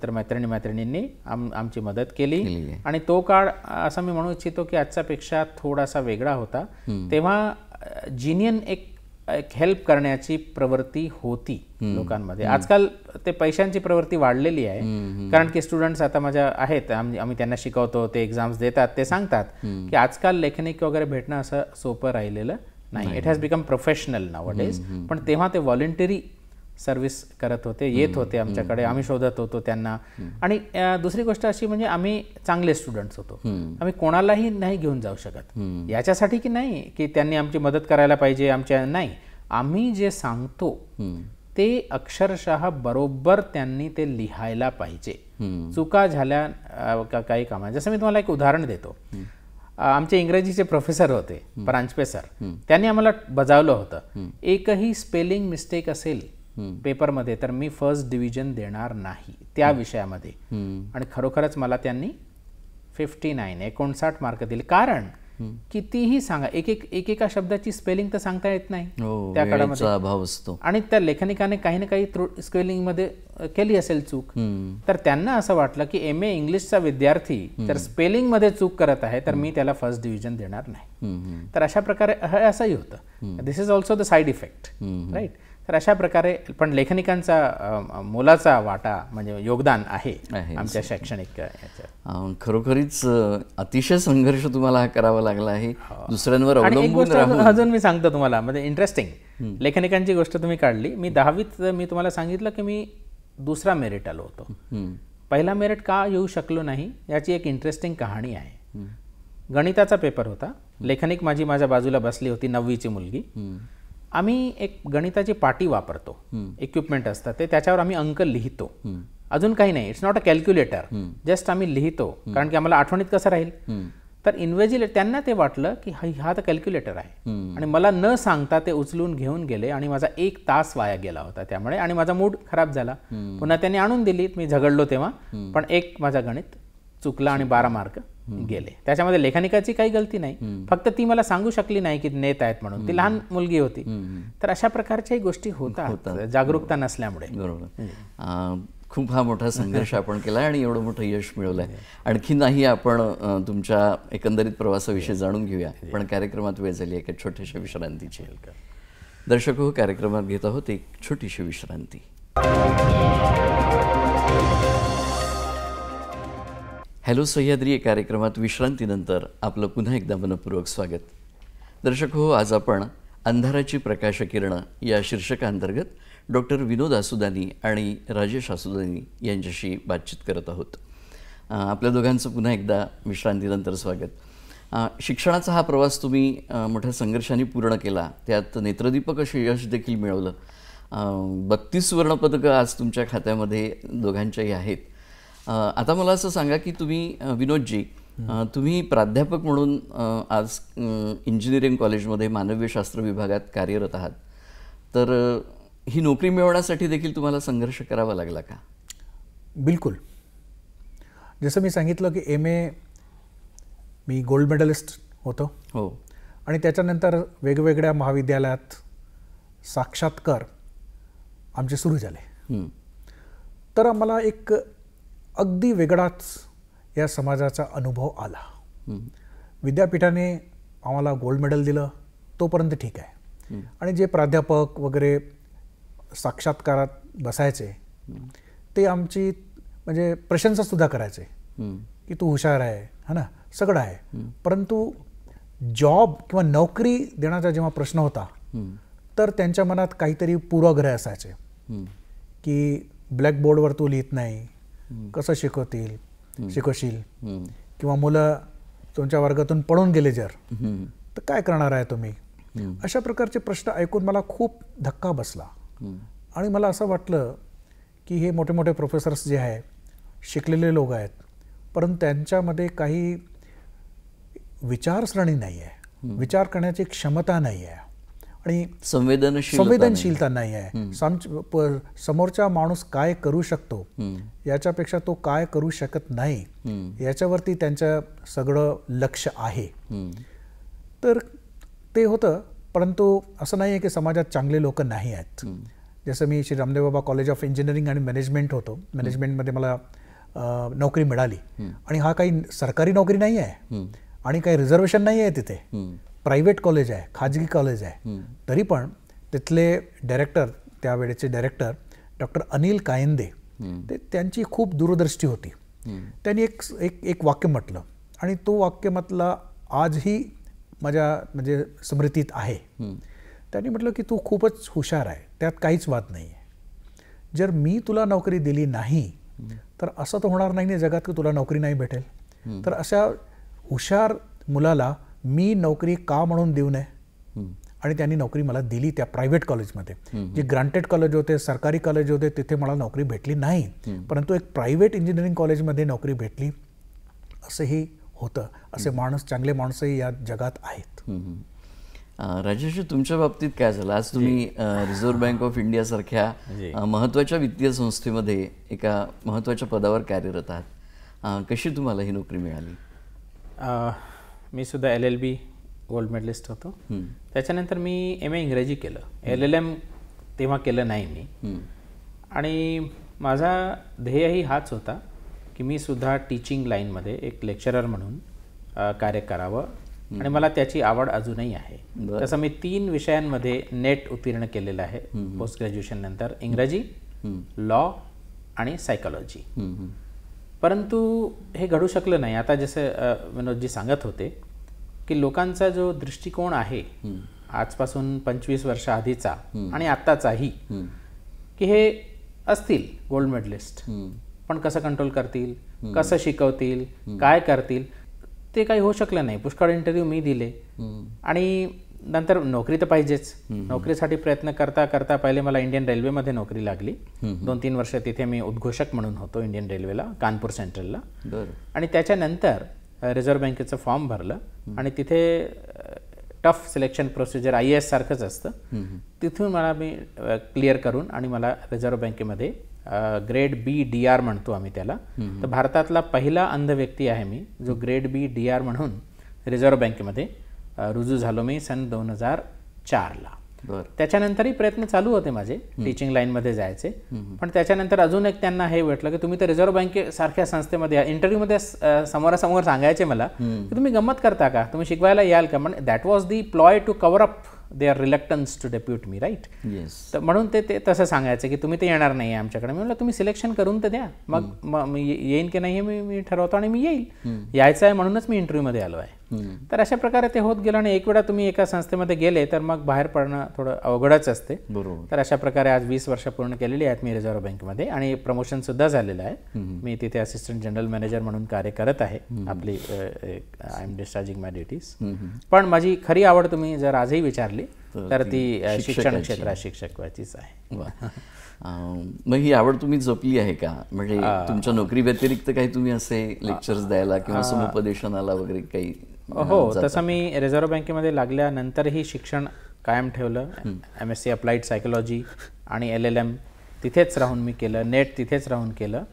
मैत्रिणींनी आमची मदत केली. आणि तो काळ असं मी म्हणू इच्छितो की आजच्यापेक्षा थोडासा वेगळा होता. तेव्हा जिनियन एक हेल्प करण्याची प्रवृत्ती होती लोकांमध्ये. आजकाल ते पैशांची प्रवृत्ती वाढलेली आहे, कारण की स्टुडंट्स आता माझ्या आहेत, आम्ही त्यांना शिकवतो, ते एक्झाम्स देतात, ते सांगतात की आजकाल लेखनिक वगैरे भेटणं असं सोपं राहिलेलं नाही. It has become professional nowadays. पण तेव्हा ते व्हॉलंटरी सर्व्हिस करत होते, येत होते आमच्याकडे, आम्ही शोधत होतो त्यांना. आणि दुसरी गोष्ट अशी म्हणजे आम्ही चांगले स्टुडंट्स होतो, आम्ही कोणालाही नाही घेऊन जाऊ शकत याच्यासाठी की नाही की त्यांनी आमची मदत करायला पाहिजे आमच्या, नाही. आम्ही जे सांगतो ते अक्षरशः बरोबर त्यांनी ते लिहायला पाहिजे. चुका झाल्या काही कामा, जसं मी तुम्हाला एक उदाहरण देतो. आमचे इंग्रजीचे प्रोफेसर होते परांजपे सर, त्यांनी आम्हाला बजावलं होतं, एकही स्पेलिंग मिस्टेक असेल पेपरमध्ये तर मी फर्स्ट डिव्हिजन देणार नाही त्या विषयामध्ये. आणि खरोखरच मला त्यांनी 59 मार्क दिले. कारण कितीही सांगा, एकेका शब्दाची स्पेलिंग तर सांगता येत नाही त्या काळामध्ये, अभाव असतो. आणि त्या लेखनिकाने काही ना काही स्पेलिंग मध्ये केली असेल चूक, तर त्यांना असं वाटलं की MA इंग्लिशचा विद्यार्थी जर स्पेलिंग मध्ये चूक करत आहे तर मी त्याला फर्स्ट डिव्हिजन देणार नाही. तर अशा प्रकारे असंही होतं. This is also the side effect, right. तर अशा प्रकारे पण लेखनिकांचा मोलाचा वाटा म्हणजे योगदान आहे आमच्या शैक्षणिक याच्यात. खरोखरीच अतिशय संघर्ष तुम्हाला करावा लागला आहे दुसऱ्यांवर अवलंबून राहून. अजून मी सांगतो तुम्हाला, म्हणजे इंटरेस्टिंग लेखनिकांची गोष्ट तुम्ही काढली. मी 10वीत मी तुम्हाला सांगितलं की मी 2रा मेरिट आलो होतो. पहिला मेरिट का येऊ शकलो नाही याची एक इंटरेस्टिंग कहाणी आहे. गणिताचा पेपर होता, लेखनिक माझ्या बाजूला बसली होती, 9वीची मुलगी. आम्ही एक गणिताची पाटी वापरतो, इक्विपमेंट असतात ते, त्याच्यावर आम्ही अंक लिहितो, अजून काही नाही. It's not a calculator, just आम्ही लिहितो, कारण की आम्हाला आठवणीत कसं राहील. तर इन्व्हिजिलेटर त्यांना ते वाटलं की हा तर कॅल्क्युलेटर आहे, आणि मला न सांगता ते उचलून घेऊन गेले आणि माझा 1 तास वाया गेला होता त्यामुळे, आणि माझा मूड खराब झाला. पुन्हा त्यांनी आणून दिली, मी झगडलो तेव्हा, पण एक माझा गणित चुकला आणि 12 मार्क गेले. त्याच्यामध्ये लेखनिकाची काही गलती नाही, फक्त ती मला सांगू शकली नाही की नेत आहेत म्हणून, ती लहान मुलगी होती. तर अशा प्रकारच्याही गोष्टी होतात जागरूकता नसल्यामुळे. बरोबर. खूप हा मोठा संघर्ष आपण केला आणि एवढं मोठं यश मिळवलं आहे. आणखी नाही आपण तुमच्या एकंदरीत प्रवासाविषयी जाणून घेऊया, पण कार्यक्रमात वेळ झाली एका छोट्याशा विश्रांतीची. दर्शक हो, कार्यक्रमात घेत आहोत एक छोटीशी विश्रांती. हॅलो सह्याद्री या कार्यक्रमात विश्रांतीनंतर आपलं पुन्हा एकदा मनपूर्वक स्वागत. दर्शक हो, आज आपण अंधाराची प्रकाशकिरणं या शीर्षकांतर्गत डॉक्टर विनोद आसुदानी आणि राजेश आसुदानी यांच्याशी बातचीत करत आहोत. आपल्या दोघांचं पुन्हा एकदा विश्रांतीनंतर स्वागत. शिक्षणाचा हा प्रवास तुम्ही मोठ्या संघर्षाने पूर्ण केला, त्यात नेत्रदीपक असे यश देखील मिळवलं. 32 सुवर्णपदकं आज तुमच्या खात्यामध्ये दोघांच्याही आहेत. आता मला असं सांगा की तुम्ही विनोदजी तुम्ही प्राध्यापक म्हणून आज इंजिनिअरिंग कॉलेजमध्ये मानवीय शास्त्र विभागात कार्यरत आहात, तर ही नोकरी मिळवण्यासाठी देखील तुम्हाला संघर्ष करावा लागला का? बिलकुल. जसं मी सांगितलं की मी गोल्ड मेडलिस्ट होतो. हो. आणि त्याच्यानंतर वेगवेगळ्या महाविद्यालयात साक्षात्कार आमचे सुरू झाले. तर आम्हाला एक अगदी वेगळाच या समाजाचा अनुभव आला. विद्यापीठाने आम्हाला गोल्ड मेडल दिलं तोपर्यंत ठीक आहे, आणि जे प्राध्यापक वगैरे साक्षात्कारात बसायचे ते आमची म्हणजे प्रशंसासुद्धा करायचे की तू हुशार आहे, है ना, सगळं आहे. परंतु जॉब किंवा नोकरी देण्याचा जेव्हा प्रश्न होता तर त्यांच्या मनात काहीतरी पूर्वग्रह असायचे की ब्लॅकबोर्डवर तू लिहित नाही, कसं शिकवशील, किंवा मुलं तुमच्या वर्गातून पळून गेले जर तर काय करणार आहे तुम्ही. अशा प्रकारचे प्रश्न ऐकून मला खूप धक्का बसला. आणि मला असं वाटलं की हे मोठे मोठे प्रोफेसर्स जे आहे, शिकलेले लोक आहेत, परंतु त्यांच्यामध्ये काही विचारसरणी नाही आहे, विचार करण्याची क्षमता नाही आहे, आणि संवेदनशीलता नाही आहे. समोरचा माणूस काय करू शकतो याच्यापेक्षा तो काय करू शकत नाही याच्यावरती त्यांचं सगळं लक्ष आहे. तर ते होतं. परंतु असं नाही आहे की समाजात चांगले लोक नाही आहेत. जसं मी Shri Ramdev Baba college of engineering आणि मॅनेजमेंट होतो, मॅनेजमेंटमध्ये मला नोकरी मिळाली. आणि हा काही सरकारी नोकरी नाही आहे आणि काही रिझर्वेशन नाही आहे तिथे. प्रायव्हेट कॉलेज आहे, खाजगी कॉलेज आहे. तरी पण तिथले डायरेक्टर, त्यावेळेचे डायरेक्टर डॉक्टर अनिल कायंदे, ते त्यांची खूप दूरदृष्टी होती. त्यांनी एक वाक्य म्हटलं, आणि तो वाक्य म्हटलं आजही माझ्या म्हणजे स्मृतीत आहे. त्यांनी म्हटलं की तू खूपच हुशार आहे, त्यात काहीच वाद नाही आहे. जर मी तुला नोकरी दिली नाही तर असं तर होणार नाही जगात की तुला नोकरी नाही भेटेल. तर अशा हुशार मुलाला मी नोकरी का म्हणून देऊ नये. आणि त्यांनी नोकरी मला दिली त्या प्रायव्हेट कॉलेजमध्ये. जे ग्रांटेड कॉलेज होते, सरकारी कॉलेज होते, तिथे मला नोकरी भेटली नाही, परंतु एक प्रायव्हेट इंजिनिअरिंग कॉलेजमध्ये नोकरी भेटली. असंही होतं. असे चांगले माणसंही या जगात आहेत. राजेश, तुमच्या बाबतीत काय झालं? आज तुम्ही रिझर्व्ह बँक ऑफ इंडिया सारख्या महत्त्वाच्या वित्तीय संस्थेमध्ये एका महत्त्वाच्या पदावर कार्यरत आहात. कशी तुम्हाला ही नोकरी मिळाली? मी सुद्धा LLB गोल्ड मेडलिस्ट होतो. त्याच्यानंतर मी MA इंग्रजी केलं. LLM तेव्हा केलं नाही मी. आणि माझा ध्येयही हाच होता की मी सुद्धा टीचिंग लाईनमध्ये एक लेक्चरर म्हणून कार्य करावं, आणि मला त्याची आवड अजूनही आहे. तसं मी 3 विषयांमध्ये नेट उत्तीर्ण केलेलं आहे पोस्ट ग्रॅज्युएशन नंतर, इंग्रजी, लॉ आणि सायकोलॉजी. परंतु हे घडू शकलं नाही. आता जसं विनोदजी सांगत होते की लोकांचा जो दृष्टिकोन आहे आजपासून 25 वर्ष आधीचा आणि आत्ताचाही, की हे असतील गोल्ड मेडलिस्ट पण कसं कंट्रोल करतील, कसं शिकवतील, काय करतील, ते काही होऊ शकलं नाही. पुष्कळ इंटरव्ह्यू मी दिले आणि नंतर नोकरी तर पाहिजेच. नोकरीसाठी प्रयत्न करता करता पहिले मला इंडियन रेल्वेमध्ये नोकरी लागली. 2-3 वर्ष तिथे मी उद्घोषक म्हणून होतो इंडियन रेल्वेला, कानपूर सेंट्रलला. आणि त्याच्यानंतर रिझर्व्ह बँकेचं फॉर्म भरलं आणि तिथे टफ सिलेक्शन प्रोसिजर IAS सारखंच असतं. तिथून मला मी क्लिअर करून आणि मला रिझर्व्ह बँकेमध्ये ग्रेड B DR म्हणतो आम्ही त्याला. तर भारतातला पहिला अंध व्यक्ती आहे मी जो ग्रेड B DR म्हणून रिझर्व्ह बँकेमध्ये रुजू झालो मी सन 2004ला. त्याच्यानंतरही प्रयत्न चालू होते माझे टीचिंग लाईनमध्ये जायचे. पण त्याच्यानंतर अजून एक त्यांना हे वाटलं की तुम्ही तर रिझर्व्ह बँकेसारख्या संस्थेमध्ये, इंटरव्ह्यूमध्ये समोरासमोर सांगायचे मला की तुम्ही गंमत करता का, तुम्ही शिकवायला याल का. म्हणजे that was the ploy to cover up their reluctance to depute me, right. तर म्हणून ते तसं सांगायचं की तुम्ही ते येणार नाही आमच्याकडे. मी म्हटलं तुम्ही सिलेक्शन करून तर द्या, मग मी येईन की नाही हे मी ठरवतो आणि मी येईल. यायचं आहे म्हणूनच मी इंटरव्ह्यूमध्ये आलो आहे. तर अशा प्रकारे ते होत गेलं. आणि एक वेळा तुम्ही एका संस्थेमध्ये गेले तर मग बाहेर पडणं थोडं अवघडच असते. तर अशा प्रकारे आज 20 वर्ष पूर्ण केलेली आहेत मी रिझर्व्ह बँकेमध्ये, आणि प्रमोशनसुद्धा झालेलं आहे. मी तिथे असिस्टंट जनरल मॅनेजर म्हणून कार्य करत आहे. आपली I am discharging my duties. पण माझी खरी आवड तुम्ही जर आजही विचारली तर ती शिक्षण क्षेत्रात शिक्षक व्हायचीच आहे. वा. मग ही आवड तुम्ही जपली आहे का? म्हणजे तुमच्या नोकरी व्यतिरिक्त काही तुम्ही असे लेक्चर्स द्यायला किंवा समुपदेशनाला वगैरे काही? हो, तसं मी रिझर्व्ह बँकेमध्ये लागल्यानंतरही शिक्षण कायम ठेवलं. MSc अप्लाइड सायकोलॉजी आणि LLM तिथेच राहून मी केलं, नेट तिथेच राहून केलं.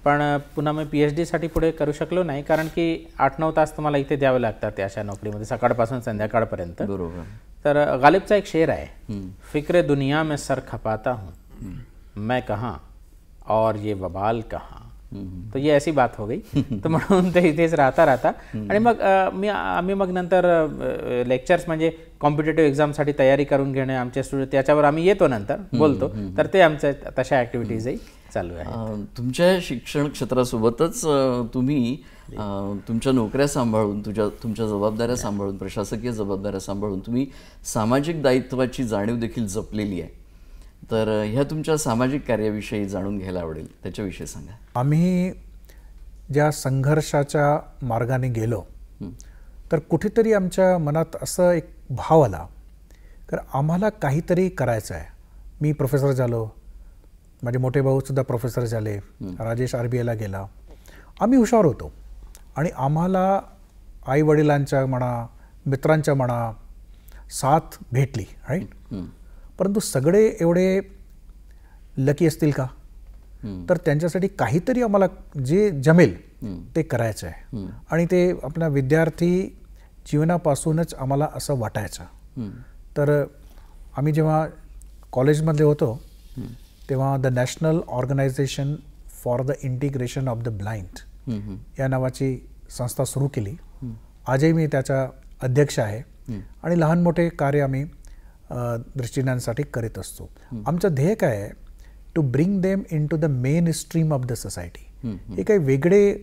पण पुन्हा मी PhD साठी पुढे करू शकलो नाही, कारण की 8-9 तास तुम्हाला इथे द्यावे लागतात अशा नोकरीमध्ये, सकाळपासून संध्याकाळपर्यंत. बरोबर. तर गालिबचा एक शेर आहे, फिक्र दुनिया में सर खपाता हूँ, मैं कहाँ और ये वबाल कहाँ. तो ये ऐसी बात हो गई. तर म्हणून ते इथेच राहता आणि मग आम्ही मग नंतर लेक्चर्स म्हणजे कॉम्पिटेटिव्ह एक्झामसाठी तयारी करून घेणे आमचे स्टुडंट, त्याच्यावर आम्ही येतो नंतर बोलतो. तर ते आमच्या तशा ॲक्टिव्हिटीजही चालू आहे. तुमच्या शिक्षण क्षेत्रासोबतच तुम्ही तुमच्या नोकऱ्या सांभाळून, तुमच्या जबाबदाऱ्या सांभाळून, प्रशासकीय जबाबदाऱ्या सांभाळून तुम्ही सामाजिक दायित्वाची जाणीव देखील जपलेली आहे. तर ह्या तुमच्या सामाजिक कार्याविषयी जाणून घ्यायला आवडेल, त्याच्याविषयी सांगा. आम्ही ज्या संघर्षाच्या मार्गाने गेलो तर कुठेतरी आमच्या मनात असं एक भाव आला तर आम्हाला काहीतरी करायचं आहे. मी प्रोफेसर झालो, माझे मोठे भाऊसुद्धा प्रोफेसर झाले, राजेश RBIला गेला. आम्ही हुशार होतो आणि आम्हाला आईवडिलांच्या म्हणा, मित्रांच्या म्हणा साथ भेटली, राईट. परंतु सगळे एवढे लकी असतील का? तर त्यांच्यासाठी काहीतरी आम्हाला जे जमेल ते करायचं आहे. आणि ते आपल्या विद्यार्थी जीवनापासूनच आम्हाला असं वाटायचं. तर आम्ही जेव्हा कॉलेजमध्ये होतो तेव्हा the national organisation for the integration of the blind या नावाची संस्था सुरू केली. आजही मी त्याचा अध्यक्ष आहे आणि लहान मोठे कार्य आम्ही दृष्टिज्ञांसाठी करीत असतो. आमचं ध्येय काय आहे? To bring them into the mainstream of the society. हे काही वेगळे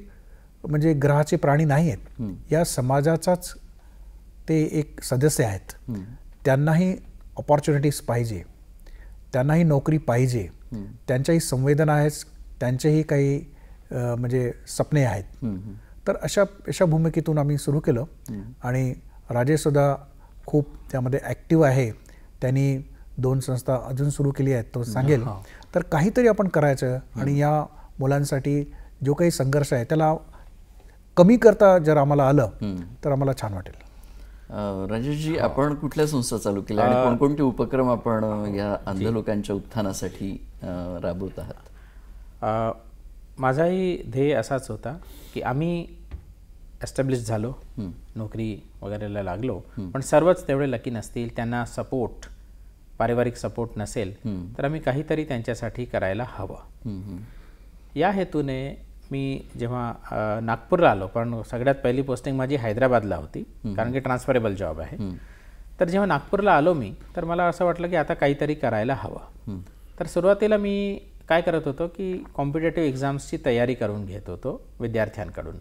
म्हणजे ग्रहाचे प्राणी नाही आहेत, या समाजाचाच ते एक सदस्य आहेत. त्यांनाही अपॉर्च्युनिटीज पाहिजे, त्यांनाही नोकरी पाहिजे, त्यांच्याही संवेदना आहेत, त्यांचेही काही म्हणजे सपने आहेत. तर अशा भूमिकेतून आम्ही सुरू केलं आणि राजेशसुद्धा खूप त्यामध्ये ॲक्टिव्ह आहे. त्यांनी 2 संस्था अजून सुरू केली आहेत, तो सांगेल. तर काहीतरी आपण करायचं आणि या मुलांसाठी जो काही संघर्ष आहे त्याला कमी करता जर आम्हाला आलं तर आम्हाला छान वाटेल. राजेशजी, आपण कुठल्या संस्था चालू केल्या आणि कोणकोणते उपक्रम आपण या अंध लोकांच्या उत्थानासाठी राबवत आहात? माझाही ध्येय असाच होता की आम्ही एस्टॅब्लिश झालो, नोकरी वगैरेला लागलो, पण सर्वच तेवढे लकी नसतील, त्यांना सपोर्ट, पारिवारिक सपोर्ट नसेल, तर आम्ही काहीतरी त्यांच्यासाठी करायला हवं. या हेतूने मी जेव्हा नागपूरला आलो, पण सगळ्यात पहिली पोस्टिंग माझी हैदराबादला होती, कारण की ट्रान्सफरेबल जॉब आहे. तर जेव्हा नागपूरला आलो मी, तर मला असं वाटलं की आता काहीतरी करायला हवं. तर सुरुवातीला मी काय करत होतो की कॉम्पिटेटिव्ह एक्झाम्सची तयारी करून घेत होतो विद्यार्थ्यांकडून.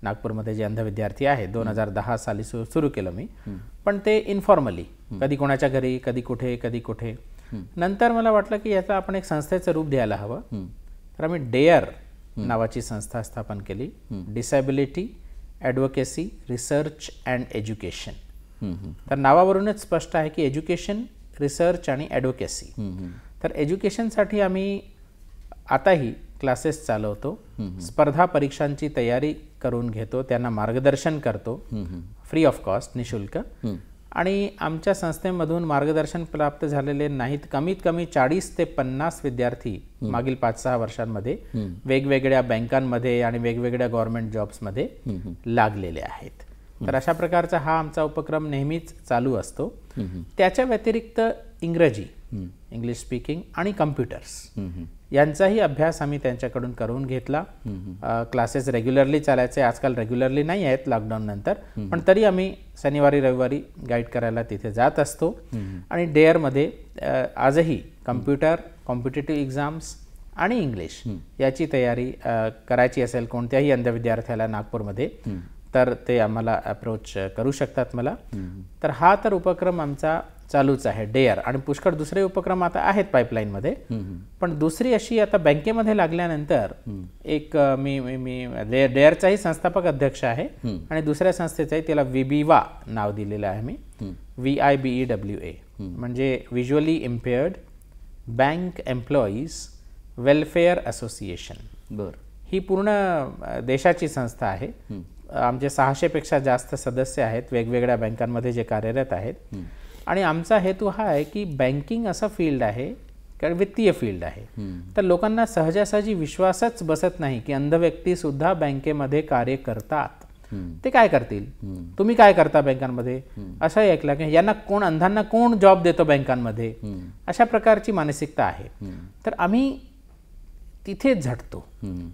नागपूरमध्ये जे अंध विद्यार्थी आहेत, 2010 साली सुरू केलं मी, पण ते इन्फॉर्मली, कधी कोणाच्या घरी, कधी कुठे. नंतर मला वाटलं की याचा आपण एक संस्थेचं रूप द्यायला हवं. तर आम्ही डेअर नावाची संस्था स्थापन केली, डिसॅबिलिटी ॲडव्होकेसी रिसर्च अँड एज्युकेशन. तर नावावरूनच स्पष्ट आहे की एज्युकेशन, रिसर्च आणि ॲडव्होकेसी. तर एज्युकेशनसाठी आम्ही आताही क्लासेस चालवतो, स्पर्धा परीक्षांची तयारी करून घेतो, त्यांना मार्गदर्शन करतो फ्री ऑफ कॉस्ट, निशुल्क. आणि आमच्या संस्थेमधून मार्गदर्शन प्राप्त झालेले नाहीत कमीत कमी 40 ते 50 विद्यार्थी मागील 5-6 वर्षांमध्ये वेगवेगळ्या बँकांमध्ये आणि वेगवेगळ्या गव्हर्नमेंट जॉब्समध्ये लागलेले आहेत. तर अशा प्रकारचा हा आमचा उपक्रम नेहमीच चालू असतो. त्याच्या व्यतिरिक्त इंग्रजी, इंग्लिश स्पीकिंग आणि कम्प्युटर्स यांचाही अभ्यास आम्ही त्यांच्याकडून करून घेतला. क्लासेस रेग्युलरली चालायचे, आजकाल रेग्युलरली नाही आहेत लॉकडाऊन नंतर, पण तरी आम्ही शनिवारी रविवारी गाईड करायला तिथे जात असतो. आणि डेअरमध्ये आजही कम्प्युटर, कॉम्पिटेटिव्ह एक्झाम्स आणि इंग्लिश याची तयारी करायची असेल कोणत्याही अंध विद्यार्थ्याला नागपूरमध्ये, तर ते आम्हाला अप्रोच करू शकतात मला. तर हा तर उपक्रम आमचा चालूच आहे डेअर. आणि पुष्कळ दुसरे उपक्रम आता आहेत पाईपलाईनमध्ये. पण दुसरी अशी, आता बँकेमध्ये लागल्यानंतर एक मी डेअरचाही संस्थापक अध्यक्ष आहे आणि दुसऱ्या संस्थेचाही, त्याला विबीवा नाव दिलेलं आहे मी, VIBEWA. म्हणजे visually इम्पेअर्ड bank employees welfare association. बरं. ही पूर्ण देशाची संस्था आहे. आमचे 600पेक्षा जास्त सदस्य आहेत वेगवेगळ्या बँकांमध्ये जे कार्यरत आहेत. आणि आमचा हेतू हा आहे की बँकिंग असं फील्ड आहे, कारण वित्तीय फील्ड आहे, तर लोकांना सहजासहजी विश्वासच बसत नाही की अंध व्यक्तीसुद्धा बँकेमध्ये कार्य करतात. ते काय करतील, तुम्ही काय करता बँकांमध्ये, असंही ऐकलं की यांना कोण, अंधांना कोण जॉब देतो बँकांमध्ये, अशा प्रकारची मानसिकता आहे. तर आम्ही तिथेच झटतो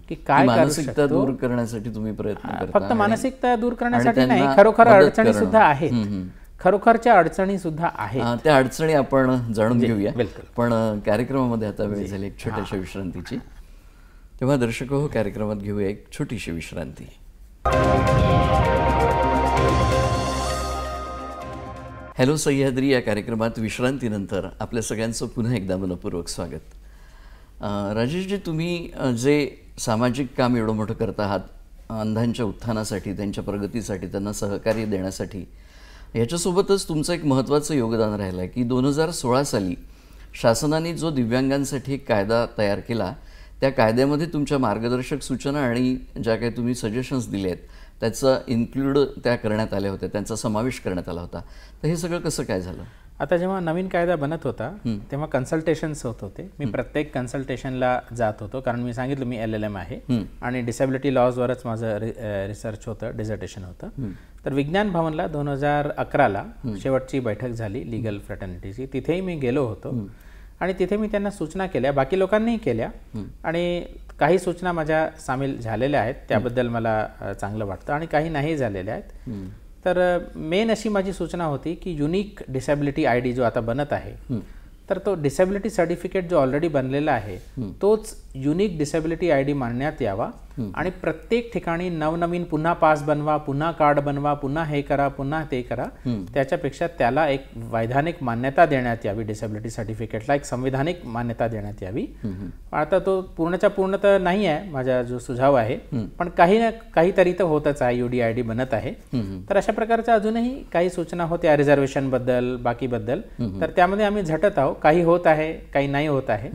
की काय मानसिकता दूर करण्यासाठी तुम्ही प्रयत्न करता. फक्त मानसिकता दूर करण्यासाठी नाही, खरोखर अडचणी सुद्धा आहेत, खरोखरच्या अडचणी सुद्धा आहेत. त्या अडचणी आपण जाणून घेऊया. बिलकुल. पण कार्यक्रमामध्ये आता वेळ झाली एक छोट्याशा विश्रांतीची. तेव्हा दर्शक हो, कार्यक्रमात घेऊया एक छोटीशी विश्रांती. हॅलो सह्याद्री या कार्यक्रमात विश्रांतीनंतर आपल्या सगळ्यांचं पुन्हा एकदा मनपूर्वक स्वागत. राजेशजी, तुम्ही जे सामाजिक काम एवढं मोठं करत आहात, अंधांच्या उत्थानासाठी, त्यांच्या प्रगतीसाठी, त्यांना सहकार्य देण्यासाठी, याच्यासोबतच तुमचं एक महत्त्वाचं योगदान राहिलं आहे की 2016 साली शासनाने जो दिव्यांगांसाठी एक कायदा तयार केला, त्या कायद्यामध्ये तुमच्या मार्गदर्शक सूचना आणि ज्या काही तुम्ही सजेशन्स दिले आहेत त्याचं इन्क्लूड त्या करण्यात आल्या होत्या, त्यांचा समावेश करण्यात आला होता. तर हे सगळं कसं काय झालं? आता जेव्हा नवीन कायदा बनत होता तेव्हा कन्सल्टेशन्स होत होते. मी प्रत्येक कन्सल्टेशनला जात होतो, कारण मी सांगितलं मी LLM आहे आणि डिसेबिलिटी लॉजवरच माझं रिसर्च होतं, डिझर्टेशन होतं. तर विज्ञान भवनला 2011ला शेवटची बैठक झाली लीगल फ्रॅटर्निटीची. तिथेही मी गेलो होतो आणि तिथे मी त्यांना सूचना केल्या, बाकी लोकांनीही केल्या, आणि काही सूचना माझ्या सामील झालेल्या आहेत, त्याबद्दल मला चांगलं वाटतं, आणि काही नाही झालेल्या आहेत. तर मेन अशी माझी सूचना होती की युनिक डिसेबिलिटी ID जो आता बनत आहे, तर तो डिसेबिलिटी सर्टिफिकेट जो ऑलरेडी बनलेला आहे तोच युनिक डिसेबिलिटी ID मानण्यात यावा, आणि प्रत्येक ठिकाणी नवनवीन पुन्हा पास बनवा, पुन्हा कार्ड बनवा, पुन्हा हे करा, पुन्हा ते करा, त्याच्यापेक्षा त्याला एक वैधानिक मान्यता देण्यात यावी. डिसेबिलिटी सर्टिफिकेटला एक संविधानिक मान्यता देण्यात यावी. आता तो पूर्णच्या पूर्ण तर नाही आहे माझा जो सुझाव आहे, पण काही ना काहीतरी तर होतच आहे, UDID बनत आहे. तर अशा प्रकारच्या अजूनही काही सूचना होत्या रिझर्वेशन बद्दल, बाकीबद्दल, तर त्यामध्ये आम्ही झटत आहोत. काही होत आहे, काही नाही होत आहे,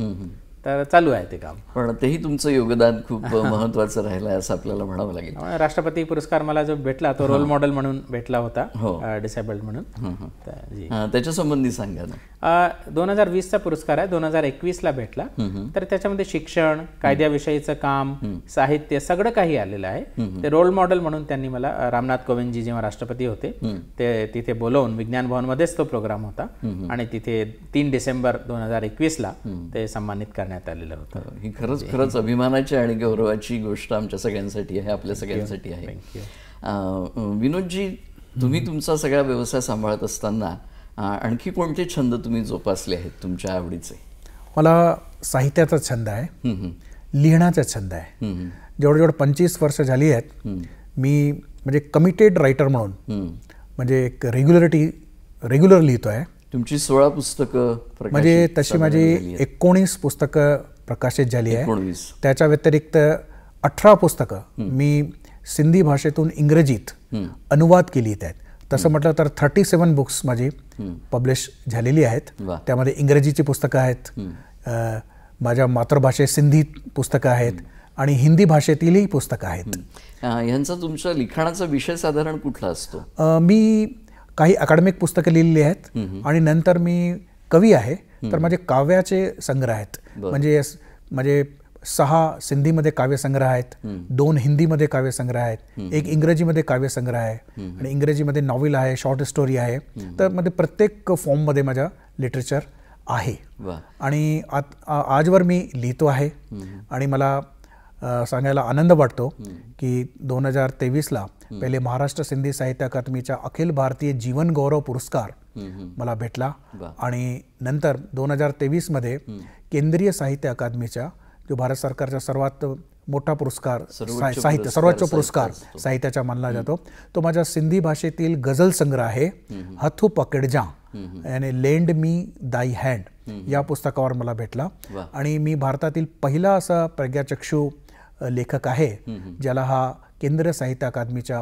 तर चालू आहे ते काम. पण तेही तुमचं योगदान खूप महत्त्वाचं राहिलं आहे असं आपल्याला म्हणावं लागेल. राष्ट्रपती पुरस्कार मला जो भेटला तो रोल मॉडेल म्हणून भेटला होता, डिसेबल्ड म्हणून. त्याच्या संबंधी सांगा ना. 2020चा पुरस्कार आहे, 2021ला भेटला. तर त्याच्यामध्ये शिक्षण, कायद्याविषयीचं काम, साहित्य सगळं काही आलेलं आहे. ते रोल मॉडेल म्हणून त्यांनी मला, रामनाथ कोविंदजी जेव्हा राष्ट्रपती होते ते तिथे बोलवून, विज्ञान भवनमध्येच तो प्रोग्राम होता, आणि तिथे 3 डिसेंबर 2021ला ते सन्मानित करण्यात आलेलं होतं. ही खरंच अभिमानाची आणि गौरवाची गोष्ट आमच्या सगळ्यांसाठी आहे, आपल्या सगळ्यांसाठी आहे. विनोदजी, तुम्ही तुमचा सगळा व्यवसाय सांभाळत असताना आणखी कोणते छंद तुम्ही जोपासले आहेत तुमच्या आवडीचे? मला साहित्याचा छंद आहे, लिहिण्याचा छंद आहे. जेवढं 25 वर्ष झाली आहेत मी म्हणजे कमिटेड रायटर म्हणून, म्हणजे एक रेग्युलर लिहितो आहे. तुमची 16 पुस्तकं, म्हणजे तशी माझी 19 पुस्तकं प्रकाशित झाली आहे. त्याच्या व्यतिरिक्त 18 पुस्तकं मी सिंधी भाषेतून इंग्रजीत अनुवाद केली आहेत. तसं म्हटलं तर 37 बुक्स माझी पब्लिश झालेली आहेत. त्यामध्ये इंग्रजीची पुस्तकं आहेत, माझ्या मातृभाषेत सिंधी पुस्तकं आहेत, आणि हिंदी भाषेतीलही पुस्तकं आहेत. यांचा तुमच्या लिखाणाचा विषय साधारण कुठला असतो? मी काही अकॅडमिक पुस्तकं लिहिलेली आहेत, आणि नंतर मी कवी आहे, तर माझे काव्याचे संग्रह आहेत. म्हणजे 6 सिंधीमध्ये काव्यसंग्रह आहेत, 2 हिंदीमध्ये काव्यसंग्रह आहेत, 1 इंग्रजीमध्ये काव्यसंग्रह आहे, आणि इंग्रजीमध्ये नॉव्हेल आहे, शॉर्ट स्टोरी आहे. तर मध्ये प्रत्येक फॉर्ममध्ये माझं लिटरेचर आहे, आणि आजवर मी लिहितो आहे. आणि मला सांगायला आनंद वाटतो की 2023ला पहिले महाराष्ट्र सिंधी साहित्य अकादमीच्या अखिल भारतीय जीवन गौरव पुरस्कार मला भेटला, आणि नंतर 2023मध्ये केंद्रीय साहित्य अकादमीच्या, जो भारत सरकारचा सर्वात मोठा पुरस्कार, सर्वोच्च पुरस्कार साहित्याचा मानला जातो, तो माझ्या सिंधी भाषेतील गझल संग्रह आहे, हथू पकड जा, याने लेंड मी दाई हँड, या पुस्तकावर मला भेटला. आणि मी भारतातील पहिला असा प्रज्ञाचक्षू लेखक आहे ज्याला हा केंद्रीय साहित्य अकादमीचा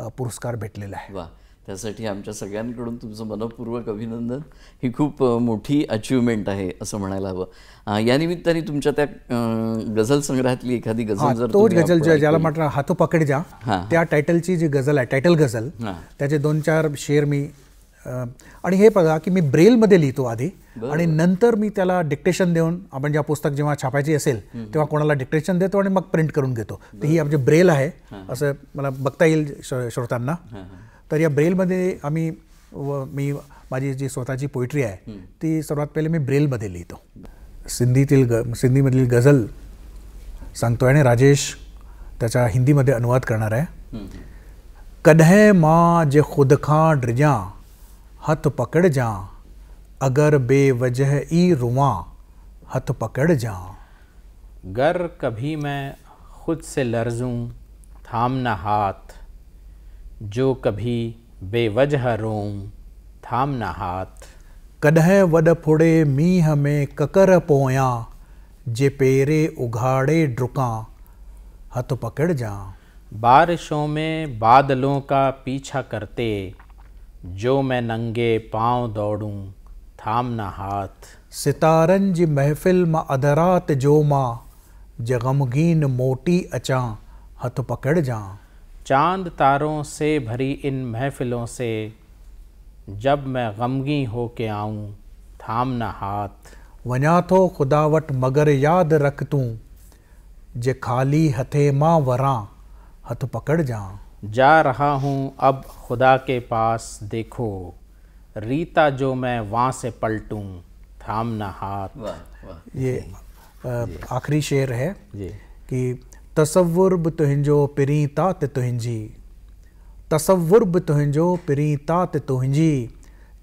पुरस्कार भेटलेला आहे. त्यासाठी आमच्या सगळ्यांकडून तुमचं मनपूर्वक अभिनंदन. ही खूप मोठी अचिव्हमेंट आहे असं म्हणायला हवं. या निमित्ताने तुमच्या त्या गझल संग्रहातली एखादी गझल जर तोच गझल ज्याला म्हटलं हातो पकड जा, त्या टायटलची जी गझल आहे, टायटल गझल, त्याचे 2-4 शेर मी आणि हे बघा की मी ब्रेलमध्ये लिहितो आधी आणि नंतर मी त्याला डिक्टेशन देऊन, आपण ज्या पुस्तक जेव्हा छापायची असेल तेव्हा कोणाला डिक्टेशन देतो आणि मग प्रिंट करून घेतो. तर ही आमची ब्रेल आहे असं मला बघता येईल श्रोतांना. तर या ब्रेलमध्ये मी माझी जी स्वतःची पोएट्री आहे ती सर्वात पहिले मी ब्रेलमध्ये लिहितो. सिंधीमधील गझल सांगतो आणि राजेश त्याचा हिंदीमध्ये अनुवाद करणार आहे. कॾहिं मां जे खुद खां ड्रिजां हथ पकड़ जां, अगर बेवजह ई रुआं हथ पकड़ जां. गर कभी मैं खुद से लर्जूं थामना हाथ, जो कभी बेवजह रोऊं थामना हाथ. कॾहिं वॾ फुड़े मींहं में ककर पोयां, जे पेरे उघाड़े डुकां हथ पकड़ जां. बारिशों में बादलों का पीछा करते, जो मैं नंगे पांव दौड़ूं थामना हाथ. सितारन जी महफ़िल मां अधरात जो मां, जे ग़मगीन मोटी अचां हथ पकड़ जां. चांद तारों से भरी इन महफिलों से, जब मैं गमगी हो के आऊं थामना हाथ. वञा थो ख़ुदा वटि मगर यादि रख तूं, जे ख़ाली हथे मां वरां हथ पकड़ जां. जा रहा हूँ अब खुदा के पास, देखो रीता जो मैं वहाँ से पलटूं थामना हाथ. वाह वाह. ये आखिरी शेर है जी. कि तसव्वुर बि तुंहिंजो पिरीं तात तुंहिंजी, तसव्वुर बि तुंहिंजो पिरीं तात तुंहिंजी,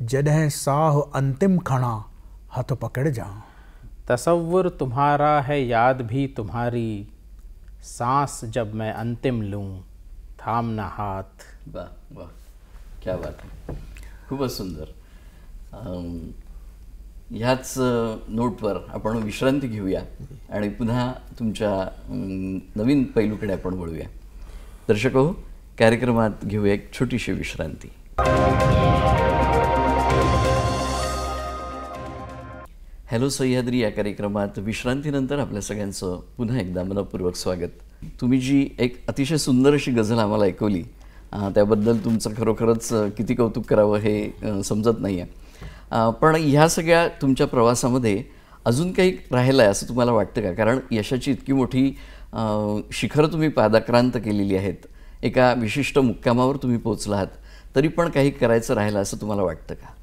जॾहिं साह अंतिम खणा हथ पकड़ जां. तसव्वुर तुम्हारा है याद भी तुम्हारी, सांस जब मैं अंतिम लूँ थामना हाथ. वाह वाह, क्या बात आहे. खूपच सुंदर. ह्याच नोटवर आपण विश्रांती घेऊया आणि पुन्हा तुमच्या नवीन पैलूकडे आपण वळूया. दर्शको, कार्यक्रमात घेऊया एक छोटीशी विश्रांती. हॅलो सह्याद्री या कार्यक्रमात विश्रांतीनंतर आपल्या सगळ्यांचं पुन्हा एकदा मनपूर्वक स्वागत. तुम्ही जी एक अतिशय सुंदर अशी गझल आम्हाला ऐकवली त्याबद्दल तुमचं खरोखरच किती कौतुक करावं हे समजत नाही आहे. पण ह्या सगळ्या तुमच्या प्रवासामध्ये अजून काही राहिलं आहे असं तुम्हाला वाटतं का? कारण यशाची इतकी मोठी शिखरं तुम्ही पादाक्रांत केलेली आहेत, एका विशिष्ट मुक्कामावर तुम्ही पोचला आहात, तरी पण काही करायचं राहिलं असं तुम्हाला वाटतं का?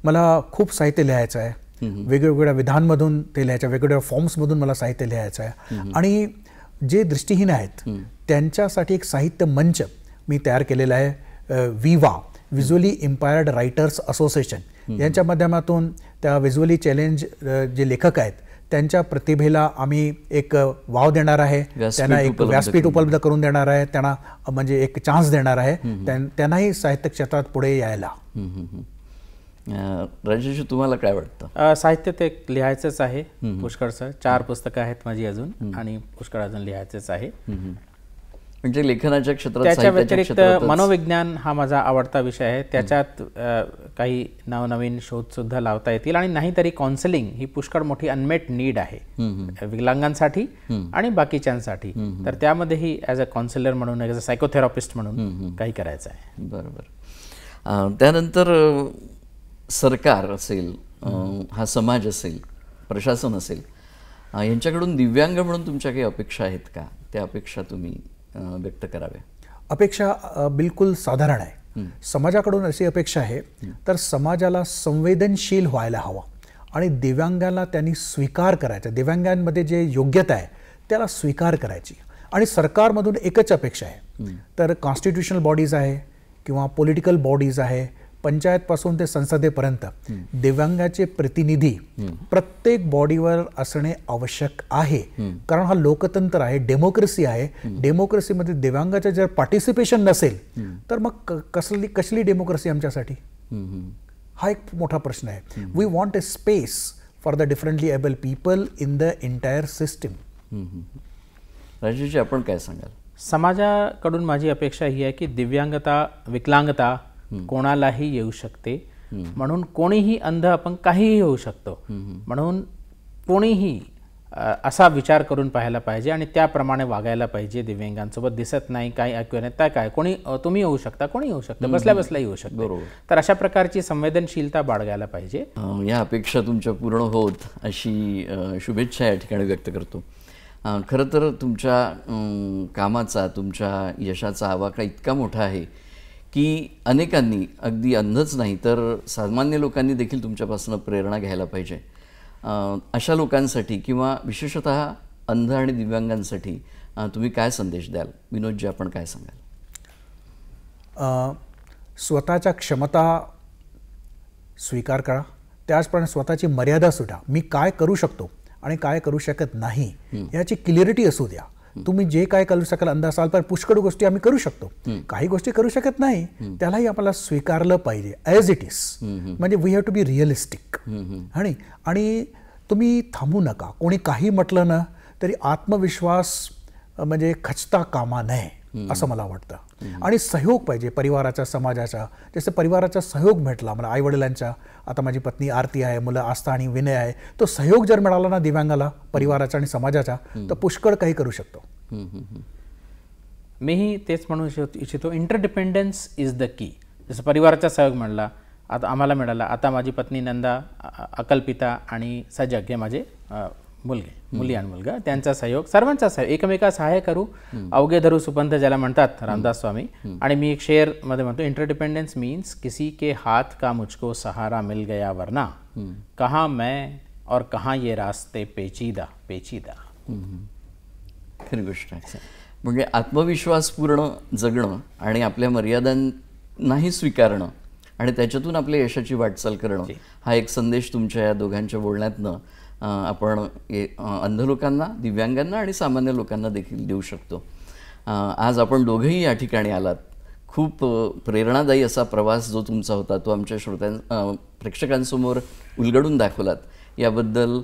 मला खूप साहित्य लिहायचं आहे. वेगवेगळ्या विधांमधून ते लिहायचं, वेगवेगळ्या फॉर्म्समधून मला साहित्य लिहायचं आहे. आणि जे दृष्टिहीन आहेत त्यांच्यासाठी एक साहित्य मंच मी तयार केलेला आहे. विवा, व्हिज्युअली इम्पायर्ड रायटर्स असोसिएशन, यांच्या माध्यमातून त्या व्हिज्युअली चॅलेंज जे लेखक आहेत त्यांच्या प्रतिभेला आम्ही एक वाव देणार आहे, त्यांना एक व्यासपीठ उपलब्ध करून देणार आहे, त्यांना म्हणजे एक चान्स देणार आहे, त्यांनाही साहित्य क्षेत्रात पुढे यायला. राजेश, तुम्हाला काय वाटतं? साहित्य ते लिहायचंच आहे पुष्कळचं. 4 पुस्तकं आहेत माझी अजून आणि पुष्कळ अजून लिहायचंच आहे. म्हणजे लेखनाच्या क्षेत्रात, त्याच्या व्यतिरिक्त मनोविज्ञान हा माझा आवडता विषय आहे. त्याच्यात काही नवनवीन शोधसुद्धा लावता येतील आणि नाहीतरी काउन्सिलिंग ही पुष्कळ मोठी अनमेट नीड आहे विकलांगांसाठी आणि बाकीच्यांसाठी. तर त्यामध्येही ॲज अ काउन्सिलर म्हणून, ॲज अ सायकोथेरपिस्ट म्हणून काही करायचं आहे. बरोबर. त्यानंतर सरकार असेल, हा समाज असेल, प्रशासन असेल, यांच्याकडून दिव्यांग म्हणून तुमच्या काही अपेक्षा आहेत का? त्या अपेक्षा तुम्ही व्यक्त कराव्या. अपेक्षा बिलकुल साधारण आहे. समाजाकडून अशी अपेक्षा आहे तर समाजाला संवेदनशील व्हायला हवा आणि दिव्यांगांना त्यांनी स्वीकार करायचा, दिव्यांगांमध्ये जे योग्यता आहे त्याला स्वीकार करायची. आणि सरकारमधून एकच अपेक्षा आहे, तर कॉन्स्टिट्यूशनल बॉडीज आहे किंवा पॉलिटिकल बॉडीज आहे, पंचायतपासून ते संसदेपर्यंत दिव्यांगाचे प्रतिनिधी प्रत्येक बॉडीवर असणे आवश्यक आहे. कारण हा लोकतंत्र आहे, डेमोक्रेसी आहे. डेमोक्रेसीमध्ये दिव्यांगाचं जर पार्टिसिपेशन नसेल तर मग कसली डेमोक्रेसी आमच्यासाठी? हा एक मोठा प्रश्न आहे. We want a space for the differently able people in the entire system. Rajeshji, आपण काय सांगाल? समाजाकडून माझी अपेक्षा ही आहे की दिव्यांगता, विकलांगता कोणालाही येऊ शकते. म्हणून कोणीही अंध आपण काहीही होऊ शकतो. म्हणून कोणीही असा विचार करून पाहायला पाहिजे आणि त्याप्रमाणे वागायला पाहिजे. दिव्यांगांसोबत दिसत नाही, काही ऐकू नाही, त्या काय कोणी तुम्ही होऊ शकता, कोणी होऊ शकतं, बसल्या बसल्याही होऊ शकतो. तर अशा प्रकारची संवेदनशीलता बाळगायला पाहिजे. या अपेक्षा तुमच्या पूर्ण होत अशी शुभेच्छा या ठिकाणी व्यक्त करतो. खरं तर तुमच्या कामाचा, तुमच्या यशाचा आवाका इतका मोठा आहे की अनेकांनी, अगदी अंधच नाही तर सामान्य लोकांनी देखील तुमच्यापासून प्रेरणा घ्यायला पाहिजे. अशा लोकांसाठी किंवा विशेषतः अंध आणि दिव्यांगांसाठी तुम्ही काय संदेश द्याल? विनोदजी, आपण काय सांगाल? स्वतःच्या क्षमता स्वीकार करा, त्याचप्रमाणे स्वतःची मर्यादा सुद्धा. मी काय करू शकतो आणि काय करू शकत नाही याची क्लिअरिटी असू द्या. तुम्ही जे काय करू शकाल, अंध असाल पण पुष्कळ गोष्टी आम्ही करू शकतो, काही गोष्टी करू शकत नाही, त्यालाही आपल्याला स्वीकारलं पाहिजे ॲज इट इज. म्हणजे we have to be realistic. आणि तुम्ही थांबू नका. कोणी काही म्हटलं ना तरी आत्मविश्वास म्हणजे खचता कामा नये असं मला वाटतं. आणि सहयोग पाहिजे परिवाराचा, समाजाचा. जसं परिवाराचा सहयोग भेटला मला, आईवडिलांच्या, आता माझी पत्नी आरती आहे, मुलं आस्था आणि विनय आहे, तो सहयोग जर मिळाला ना दिव्यांगाला, परिवाराचा आणि समाजाचा, तर पुष्कळ काही करू शकतो. मीही तेच म्हणू इच्छितो, इंटरडिपेंडन्स इज द की. जसं परिवाराचा सहयोग मिळाला, आता आम्हाला मिळाला, आता माझी पत्नी नंदा, अकल्पिता आणि सजग हे माझे मुली आणि मुलगा, त्यांचा सहयोग, सर्वांचा सहयोग, एकमेका सहाय्य करू. अवघे धरू सुपंथ ज्याला म्हणतात रामदास स्वामी. आणि मी एक शेअर मध्ये म्हणतो, इंटरडिपेंडेंस मीन्स किसी के हाथ का मुझको सहारा मिल गया वरना कहाँ मैं और कहाँ ये रास्ते पेचीदा पेचीदा. खरी गोष्ट आहे. म्हणजे आत्मविश्वासपूर्ण जगणं आणि आपल्या मर्यादांनाही स्वीकारणं आणि त्याच्यातून आपल्या यशाची वाटचाल करणं, हा एक संदेश तुमच्या या दोघांच्या बोलण्यातनं आपण अंध लोकांना, दिव्यांगांना आणि सामान्य लोकांना देखील देऊ शकतो. आज आपण दोघंही या ठिकाणी आलात. खूप प्रेरणादायी असा प्रवास जो तुमचा होता तो आमच्या प्रेक्षकांसमोर उलगडून दाखवलात. याबद्दल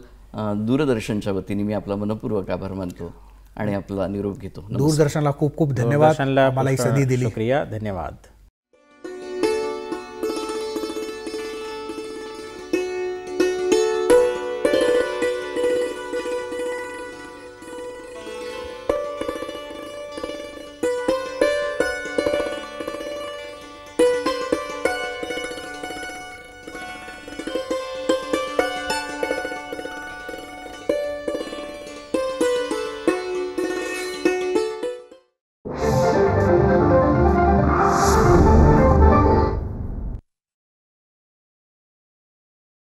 दूरदर्शनच्या वतीने मी आपला मनपूर्वक आभार मानतो आणि आपला निरोप घेतो. दूरदर्शनला खूप खूप धन्यवाद. मला ही संधी दिली. शुक्रिया, धन्यवाद.